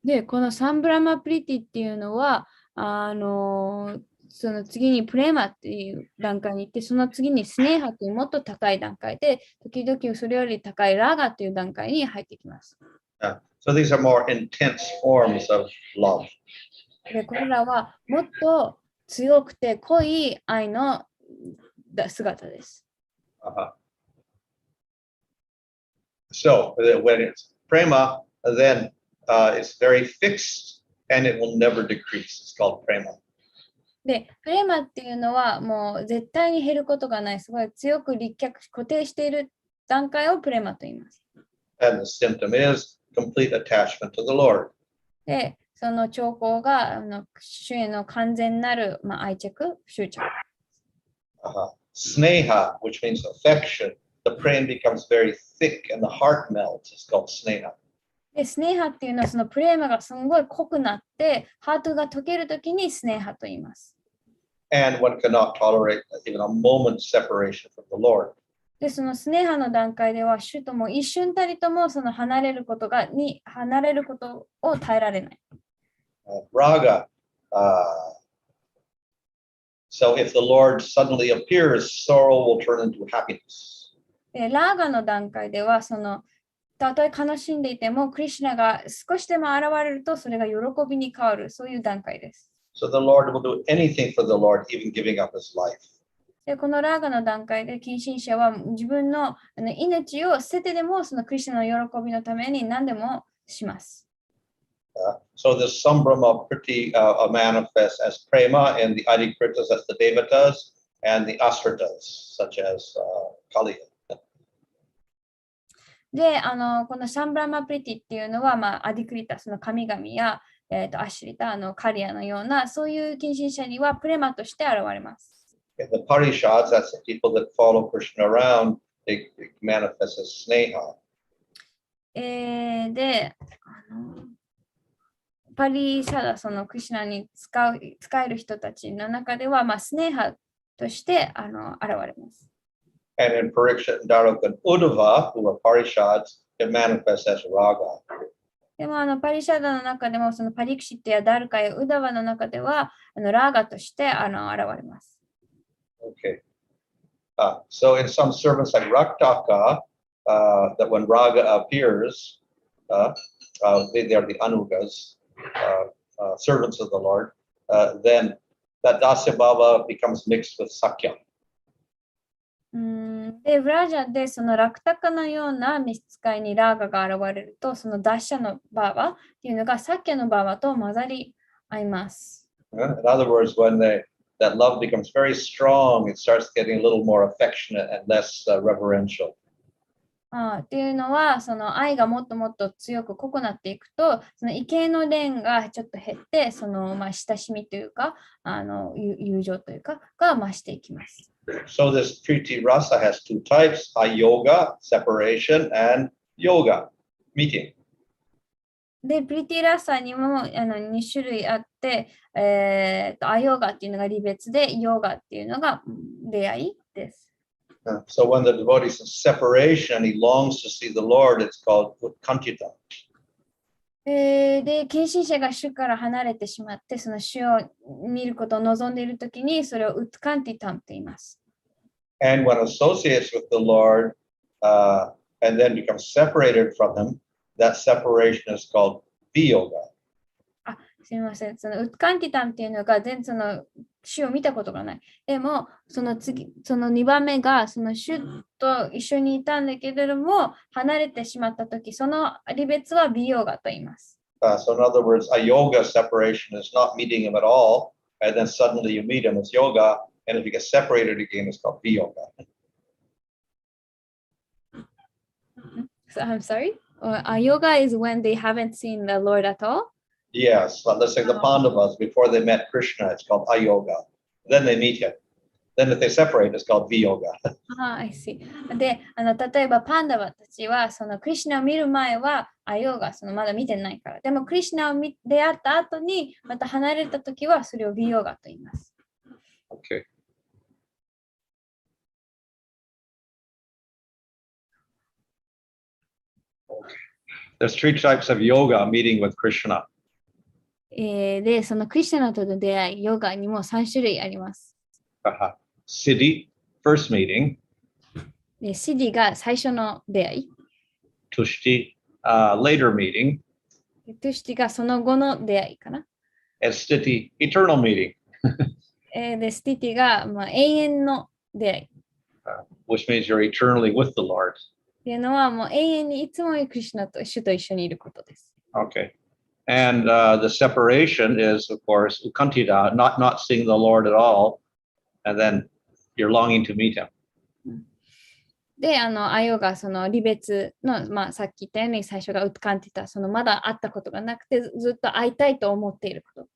で、このサンブラマプリティっていうのは、その次にプレマっていう段階に行って、その次にスネーハというもっと高い段階で、時々それより高いラガという段階に入ってきます。So these are more intense forms of love. で、これらはもっと強くて濃い愛の姿です。So when it's prema, then it's very fixed and it will never decrease. It's called prema. で、プレマっていうのはもう絶対に減ることがない、すごい強く立脚、固定している段階をプレマと言います。And the symptom is complete attachment to the Lord. で、その兆候が主への完全なる、愛着、執着。Sneha, which means affection. The prema becomes very thick and the heart melts. It's called sneha. で、スネーハっていうのはそのプレーマがすごい濃くなって、ハートが溶けるときにスネーハと言います。And one cannot tolerate even a moment's separation from the Lord. で、そのスネーハの段階では、主とも一瞬たりともその離れることを耐えられない。Raga. So if the Lord suddenly appears, sorrow will turn into happiness. で、ラーガの段階では、たとえ悲しんでいても、クリシュナが少しでも現れると、それが喜びに変わる、そういう段階です。So the Lord will do anything for the Lord, even giving up his life. で、このラーガの段階で、近親者は自分の命を捨ててでも、そのクリシュナの喜びのために何でもします。So the Sambrahma Priti manifests as prema, and the Adikritas as the Devatas, and the Asritas, such as Kaliya. で、このサンブラマプリティっていうのは、アディクリタスの神々や、アシュリタ、カリアのような、そういう近親者にはプレマとして現れます。In the Parishads, that's the people that follow Krishna around, they manifest as sneha. で、パリシャダ、そのクリシュナに使える人たちの中では、スネーハとして現れます。And in Parikshit and Daruk and Uddhava, who are Parishads, it manifests as raga. でもパリシャダの中でも、そのパリクシットやダルカやウダワの中では、ラーガとして現れます。Okay. So in some sermons like Raktaka, that when raga appears, they are the anugas, servants of the Lord, then that dasya bhava becomes mixed with sakya. で、ブラジャでそのラクタカのような召使いにラーガが現れると、そのダッシャのバーバっていうのがサッキャのバーバと混ざり合います。In other words, when that love becomes very strong, it starts getting a little more affectionate and less reverential. っていうのは、その愛がもっともっと強く濃くなっていくと、その畏敬の念がちょっと減って、その親しみというか、友情というか、が増していきます。So this Priti Rasa has two types, yoga, separation, and yoga, meeting. で、プリティラッサにも2種類あって、アヨガっていうのが離別で、ヨガっていうのが出会いです。So when the devotee is in separation and he longs to see the Lord, it's called utkantita. で、近親者が主から離れてしまって、その主を見ることを望んでいるときに、それをウッカンティタンと言います。And when associates with the Lord and then becomes separated from him, that separation is called viyoga. すみません。そのウッカンティタンっていうのがその主を見たことがない。でも、その2番目がその主と一緒にいたんだけれども、離れてしまったとき、その離別はビヨガと言います。So in other words, a yoga separation is not meeting him at all, and then suddenly you meet him, it's yoga, and if you get separated again, it's called viyoga. So, I'm sorry? Yoga is when they haven't seen the Lord at all? Yes, but let's say the Pandavas, before they met Krishna, it's called ayoga. Then they meet him. Then if they separate, it's called viyoga. I see. で、例えばパンダバたちは、そのクリシュナを見る前は、愛用がそのまだ見てないから。でも、クリシュナを出会った後に、また離れたときは、それをビヨーガと言います。Okay. Okay. There's three types of yoga meeting with Krishna. で、そのクリシュナとの出会い、ヨガにも3種類あります。Siddhi, first meeting. で、シディが最初の出会い。Tushti, later meeting. トゥシティがその後の出会いかな。And Sthiti, eternal meeting. で、スティティが、まあ、永遠の出会い。Which means you're eternally with the Lord. っていうのは、もう永遠にいつもクリシュナと主と一緒にいることです。Okay. And the separation is, of course, ukantita, not seeing the Lord at all, and then you're longing to meet him. で、愛用がその離別の、まあ、さっき言ったように最初がウッカンティタ、そのまだ会ったことがなくてずっと会いたいと思っていること。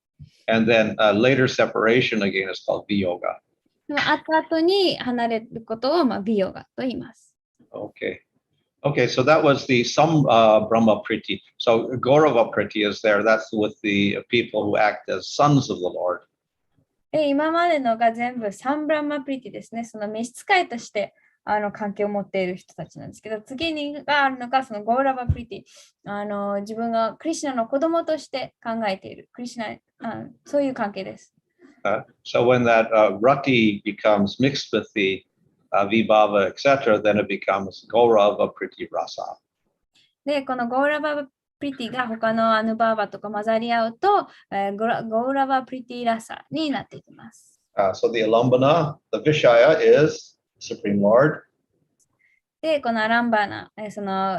And then later separation again is called viyoga. でも会った後に離れることを、まあ、ビヨガと言います。Okay. Okay, so that was the some Brahma Priti. So Gaurava Priti is there. That's with the people who act as sons of the Lord. で、今までのが全部サンブラマプリティですね。その召使いとして関係を持っている人たちなんですけど、次にがあるのがそのゴーラバプリティ。自分がクリシュナの子供として考えている。クリシュナ、そういう関係です。So when that rati becomes mixed with the vibhava, etc., then it becomes Gaurava Priti Rasa. で、このゴーラバプリティが他のアヌバーバとか混ざり合うと、ゴーラバプリティラサになっていきます。So the alambana, the vishaya is Supreme Lord. で、このアランバナ、その、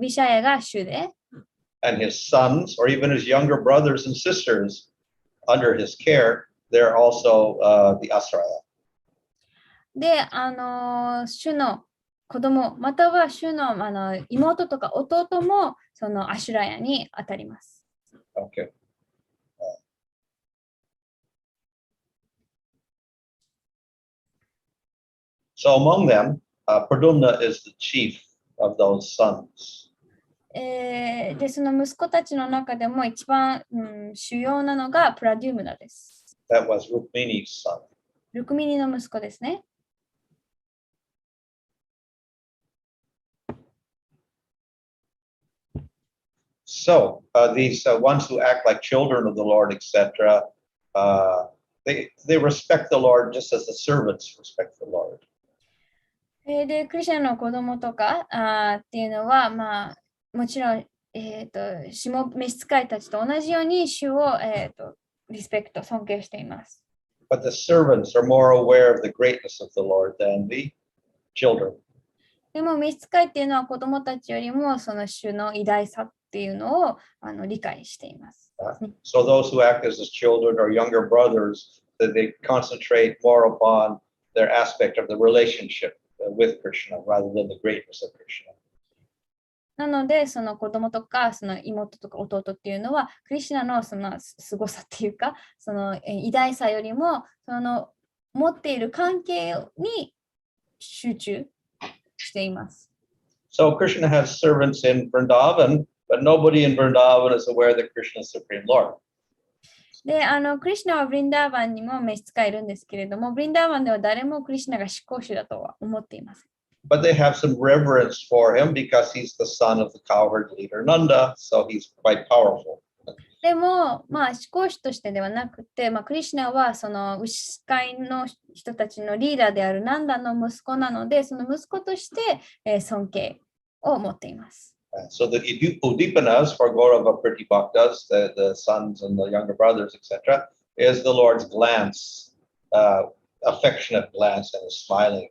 ビシャヤが主で、and his sons, or even his younger brothers and sisters under his care, they're also the asraya. で、主の子供、または主の、妹とか弟もそのアシュラヤに当たります。Okay. So among them, Pradumna is the chief of those sons. で、その息子たちの中でも一番、主要なのがプラデュームナです。That was Rukmini's son. ルクミニの息子ですね。So these ones who act like children of the Lord, etc., they respect the Lord just as the servants respect the Lord. で、クリスチャンの子供とかっていうのは、まあ、もちろん、しも召使いたちと同じように主を、リスペクト、尊敬しています。But the servants are more aware of the greatness of the Lord than the children. でも、召使いっていうのは子供たちよりもその主の偉大さっていうのを理解しています。So those who act as his children or younger brothers, that they concentrate more upon their aspect of the relationship with Krishna rather than the greatness of Krishna. なので、その子供とか、その妹とか弟っていうのは、クリシュナのその凄さっていうか、その偉大さよりも、その持っている関係に集中しています。So Krishna has servants in Vrindavan, but nobody in Vrindavan is aware that Krishna is Supreme Lord. で、クリシュナはブリンダーバンにも召使いいるんですけれども、ブリンダーバンでは誰もクリシュナが執行主だとは思っていません。But they have some reverence for him because he's the son of the cowherd leader Nanda, so he's quite powerful. でも、まあ、執行主としてではなくて、まあ、クリシュナはその牛飼いの人たちのリーダーであるナンダの息子なので、その息子として、尊敬を持っています。So the Udipanas for Gaurava Priti Bhaktas, the sons and the younger brothers, etc., is the Lord's glance, affectionate glance and his smiling.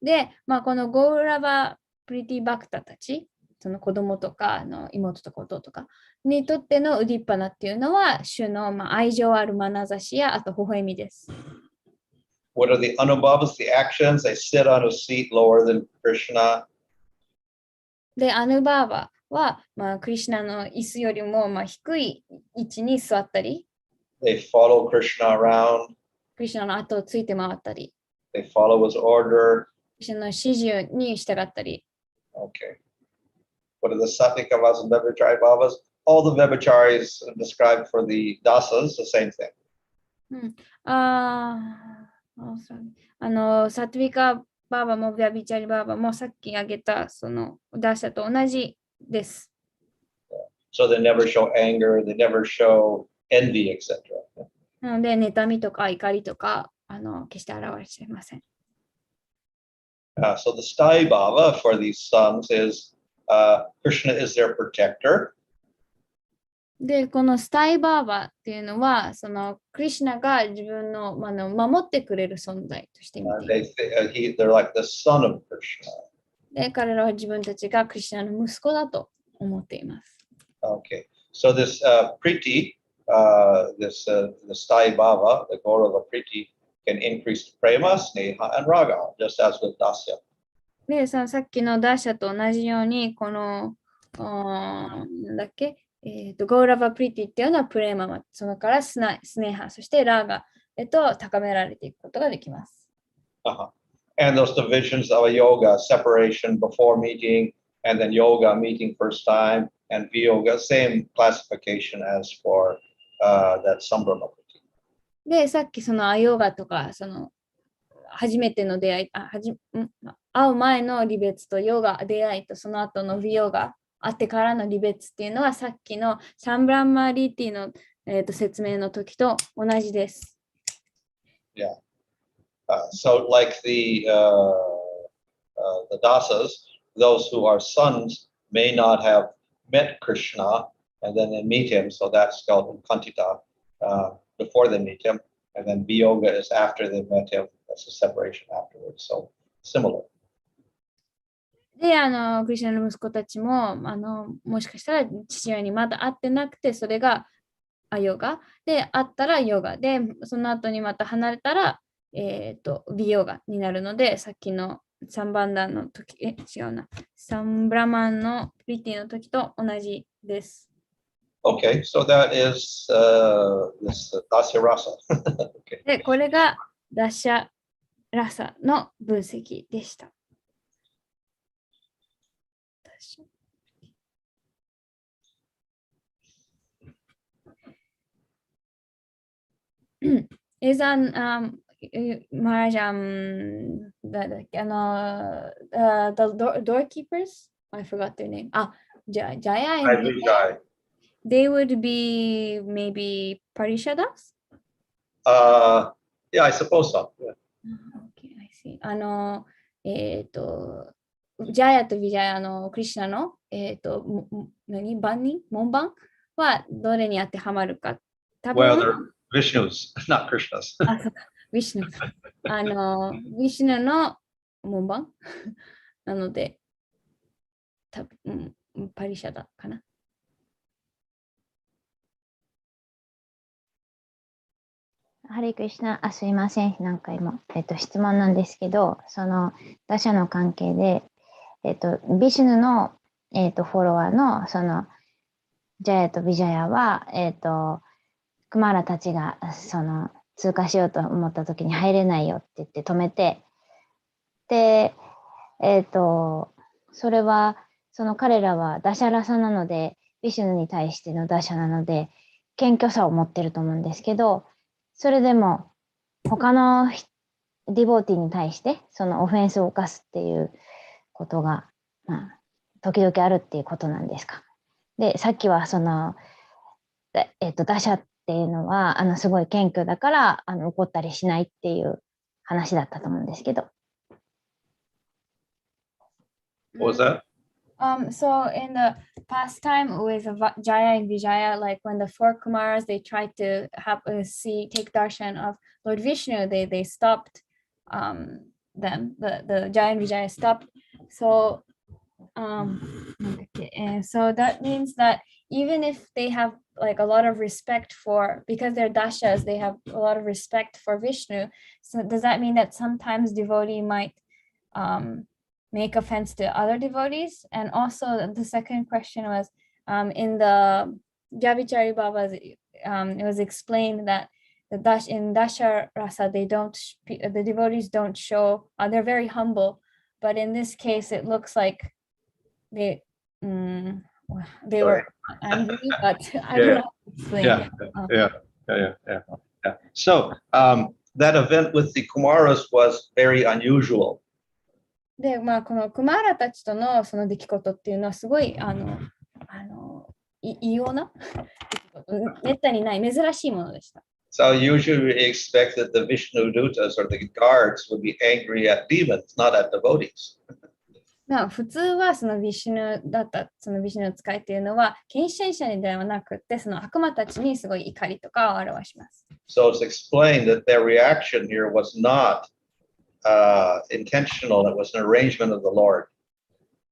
で、まあ、このゴーラバプリティバクタたち、その子供とか妹とか弟とかにとってのウディッパナっていうのは、主の愛情ある眼差しや、あと微笑みです。What are the anubhavas, the actions? They sit on a seat lower than Krishna. で、アヌバーバは、まあ、クリシュナの椅子よりも、まあ、低い位置に座ったり、They follow Krishna around. クリシュナの後をついて回ったり、They follow his order. クリシュナの指示に従ったり。Okay. what are the Satvikavas and Vyabhichari Bhavas? All the Vyabhicharis described for the dasas, the same thing. サトゥヴィカバーバもビャビチャリバーバもさっき挙げたそのダーシャと同じです。So they never show anger, they never show envy, etc. なので、妬みとか怒りとか決して現れていません。So the Sthai Bhava for these sons is Krishna is their protector. で、このスタイバーバっていうのは、そのクリシュナが自分の、守ってくれる存在として見ています。They're like the son of Krishna. で、彼らは自分たちがクリシュナの息子だと思っています。Okay, so this Priti, the Sthai Bhava, the Gaurava Priti, can increase prema, sneha, and raga, just as with Dasya. で、さっきのダーシャと同じように、この、なんだっけ、ゴーラバプリティっていうのはプレーママ、そのからスネーハ、そしてラーガへと高められていくことができます。And those divisions of a yoga, separation before meeting, and then yoga meeting first time, and viyoga, same classification as for that Sambrahma Priti. で、さっきそのアヨガとか、その初めての出会い、会う前の離別とヨガ出会いとその後のビヨガ、会ってからの離別っていうのはさっきのサンブランマリティの、説明の時と同じです。Yeah. So like the dasas, those who are sons may not have met Krishna and then they meet him, so that's called Kantita before they meet him, and then Viyoga is after they met him, that's a separation afterwards, so similar. で、クリシュナの息子たちも、もしかしたら父親にまだ会ってなくて、それがヨガで、会ったらヨガで、その後にまた離れたら、ビヨガになるので、さっきのサンバンダの時、違うな、サンブラマンのプリティの時と同じです。Okay, so that is this Dasya Rasa. Okay. で、これがダシャラサの分析でした。Is on Maharaj, the doorkeepers, I forgot their name. Jaya and Vijay. They would be maybe Parishadas? Yeah, I suppose so. Yeah. Okay, I see. ジャヤとビジャヤクリシュナの門番はどれに当てはまるか。Well, they're Vishnu's, not Krishna's. あ、そうか。ビシュヌ。ビシュヌの門番なので、多分、パリシャだかな。ハレクリシュナ、すいません、何回も、質問なんですけど、その打者の関係で、ビシュヌの、フォロワーのそのジャヤとビジャヤは、クマラたちがその通過しようと思った時に入れないよって言って止めて、で、それはその彼らはダシャラサなので、ビシュヌに対してのダシャなので謙虚さを持ってると思うんですけど、それでも他のディボーティーに対してそのオフェンスを犯すっていうことが、時々あるっていうことなんですか。で、さっきはその、打者っていうのはすごい謙虚だから怒ったりしないっていう話だったと思うんですけど。What was that? So in the past time with Jaya and Vijaya, like when the four Kumaras they tried to have take darshan of Lord Vishnu, they stopped them. The Jaya and Vijaya stopped. So so that means that even if they have like a lot of respect for, because they're dashas, they have a lot of respect for Vishnu. So does that mean that sometimes devotee might make offense to other devotees? And also the second question was in the Javichari Babas, it was explained that in Dasha Rasa, the devotees don't show, they're very humble, but in this case, it looks like they well, they were angry, but I Yeah, don't know how to explain Yeah, it. yeah. So that event with the Kumaras was very unusual. で、このクマラたちとのその出来事っていうのはすごい異様なめったにない珍しいものでした。So usually we expect that the Vishnu Dutas or the guards would be angry at demons, not at devotees. 普通はそのビシュヌだったそのビシュヌの使いっていうのは献身者にではなくてその悪魔たちにすごい怒りとかを表します。So it's explained that their reaction here was not intentional, it was an arrangement of the Lord.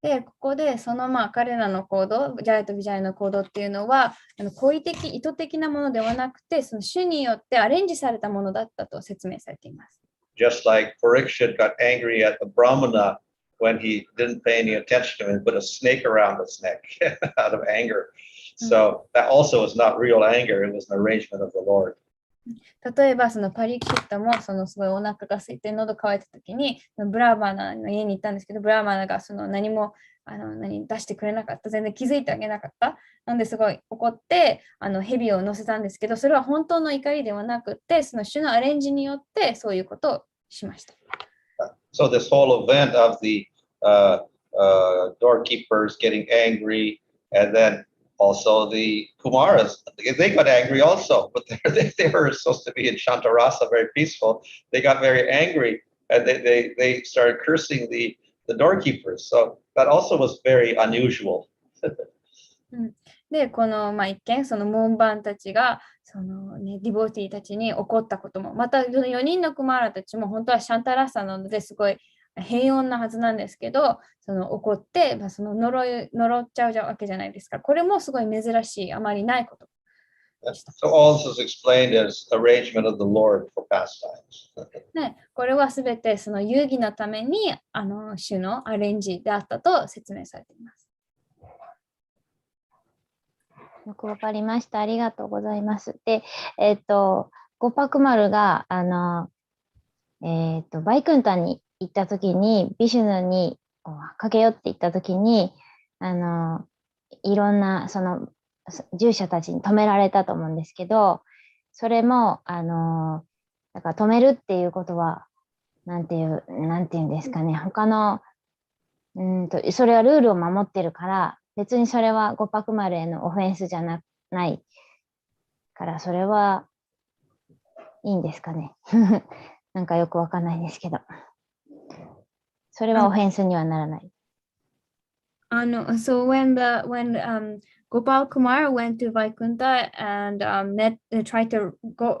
で、ここでその彼らの行動、ジャイとビジャイの行動っていうのは故意的、意図的なものではなくて、その主によってアレンジされたものだったと説明されています。Just like Parikshit got angry at the Brahmana when he didn't pay any attention to him and put a snake around his neck out of anger. So that also was not real anger, it was an arrangement of the Lord. 例えばそのパリキシットもそのすごいお腹が空いて喉乾いた時にブラーマナの家に行ったんですけど、ブラーマナがその何も出してくれなかった、全然気づいてあげなかった。なのですごい怒って蛇を乗せたんですけど、それは本当の怒りではなくて、その主のアレンジによってそういうことをしました。So this whole event of the doorkeepers getting angry, and then also the Kumaras, they got angry also, but they were supposed to be in Rasa, very peaceful. They got very angry, and they started cursing the doorkeepers. So that also was very unusual. で、この一見その門番たちがその、ディボーティーたちに怒ったことも、また4人のクマーラたちも本当はシャンタラッサなのですごい平穏なはずなんですけど、その怒って、その呪っちゃうわけじゃないですか。これもすごい珍しい、あまりないこと。So all this is explained as arrangement of the Lord for pastimes. ね、これはすべてその遊戯のために主のアレンジであったと説明されています。よくわかりました。ありがとうございます。で、ゴパクマルがバイクンタンに行ったときに、ビシュヌに駆け寄って行ったときに、いろんなその従者たちに止められたと思うんですけど、それもだから止めるっていうことはなんていうんですかね、他のそれはルールを守ってるから、別にそれはゴパクマルへのオフェンスじゃないから、それはいいんですかね。なんかよくわかんないですけど。それはオフェンスにはならない。So when Gopal Kumar went to Vaikunta and tried to go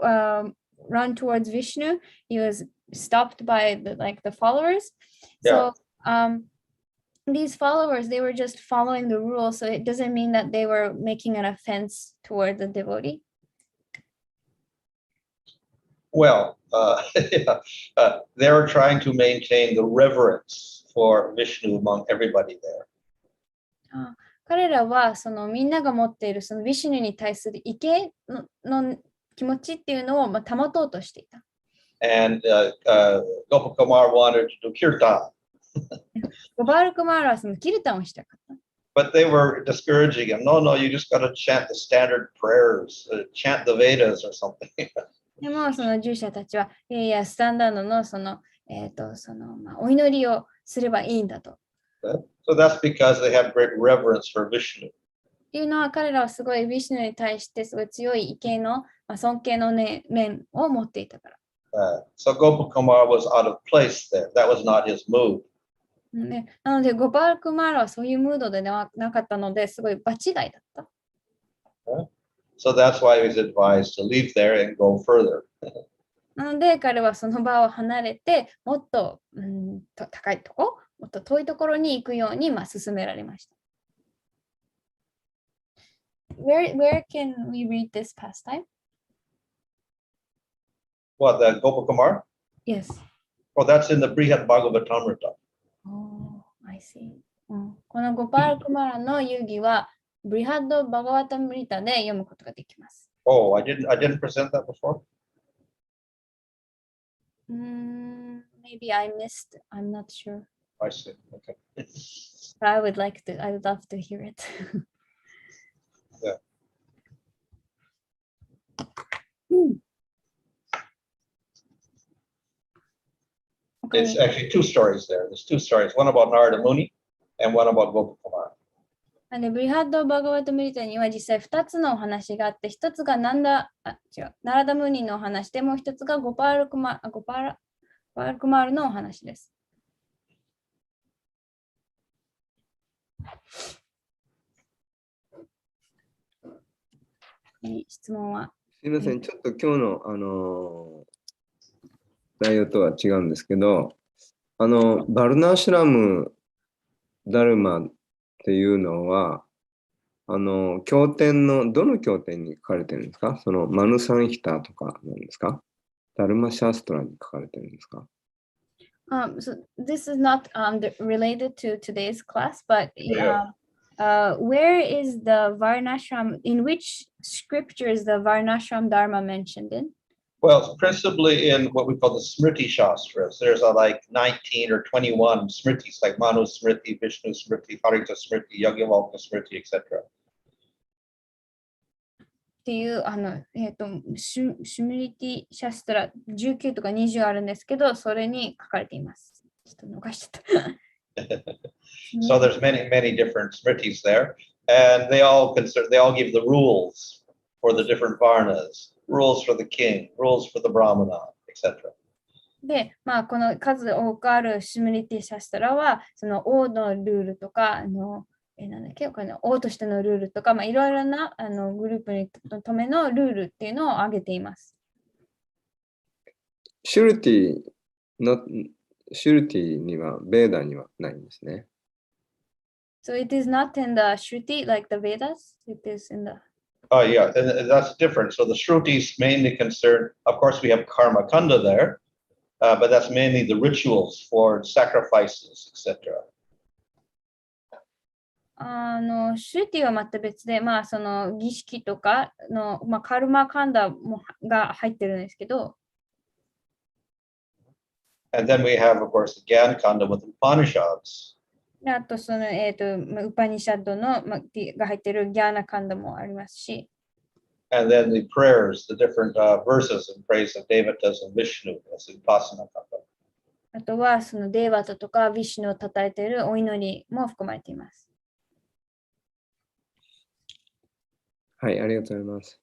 run towards Vishnu, he was stopped by the followers. Yeah. So these followers, they were just following the rules, so it doesn't mean that they were making an offense toward the devotee. Well, they were trying to maintain the reverence for Vishnu among everybody there. 彼らはそのみんなが持っているそのビシュヌに対する畏敬の気持ちっていうのを保とうとしていた。And Gopal Kumar wanted to do kirtan. ゴパール・クマールはそのキルタンをしたかった。But they were discouraging him. No, you just got to chant the standard prayers, chant the Vedas or something. でもその従者たちは、いやスタンダードのお祈りをすればいいんだと。So that's because they have great reverence for Vishnu. っていうのは彼らはすごいビシュヌに対してすごい強い畏敬の、尊敬の、面を持っていたから。So Gopal Kumar was out of place there. That was not his mood. なのでゴパール・クマールはそういうムードでなかったのですごい場違いだった。So that's why he was advised to leave there and go further. なので彼はその場を離れてもっと、高いところ、もっと遠いところに行くように進められました。Where can we read this pastime? What, the Gopal Kumar? Yes. Oh, that's in the Brihad Bhagavatamrita. Oh, I see. このゴパール・クマラの遊戯はブリハッド・バガワタムリタで読むことができます。Oh, I didn't present that before? Maybe I missed. I'm not sure. I see. Okay. I would love to hear it. Yeah. It's actually two stories there. There's two stories, one about Narada Muni and one about Gopakumar. ブリハッド・バガワタ・ムリタには実際2つのお話があって、1つがナラダムニのお話で、もう1つがゴパールクマールのお話です。質問はすみません、ちょっと今日の、内容とは違うんですけど、バルナーシュラム・ダルマっていうのは、経典の、どの経典に書かれてるんですか？そのマヌサンヒタとかなんですか？ダルマシャストラに書かれてるんですか？So this is not related to today's class, but where is the Varnashram, in which scripture is the Varnashram Dharma mentioned in? Well, principally in what we call the Smriti Shastras. There's like 19 or 21 Smritis, like Manu Smriti, Vishnu Smriti, Harita Smriti, Yagyavalkya Smriti, etc. っていうシュミリティシャストラ19とか20あるんですけど、それに書かれています。ちょっと逃しちゃった。So there's many different Smritis there, and they all give the rules for the different Varnas, rules for the king, rules for the Brahmana, etc. で、この数多くあるシュミリティシャストラは、その王のルールとか、なんだっけ、王としてのルールとか、いろいろなグループのためのルールっていうのを挙げています。シュルティには、ベーダにはないんですね。So it is not in the Shruti like the Vedas, it is in the... Yeah, and that's different. So the Shrutis mainly concern, of course, we have Karma Kanda there, but that's mainly the rituals for sacrifices, etc. シュルティはまた別で、その儀式とかの、カルマカンダが入ってるんですけど、And then we have, of course, the Gyan Kanda with Upanishads. あとその、ウパニシャッドの、が入ってるギャーナカンダもありますし、And then the prayers, the different verses in praise of Devatas and Vishnu, as Upasana Kanda. あとはそのデーバタとかビシュヌを称えているお祈りも含まれています。はい、ありがとうございます。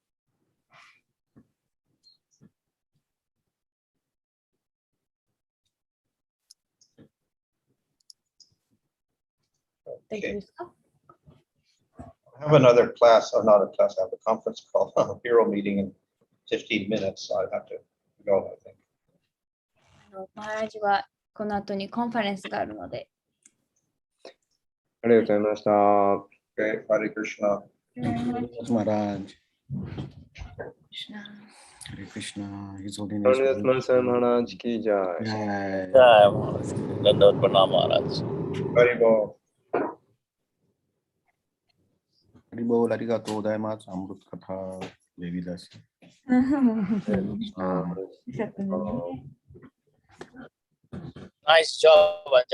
Okay. I have another class, or not a class, I have a conference call, a bureau meeting in 15 minutes, so I have to go, I think. マハラジはこの後にコンファレンスがあるので。ありがとうございました。Okay, Hare Krishna. Maharaj. Hare Krishna. His Holiness. Maharaj ki jai. Jai. Dandavad Pranam Maharaj. Haribol. Haribol, arigatou gozaimasu. Amrut Katha, Devi Das. Nice job, Anjali.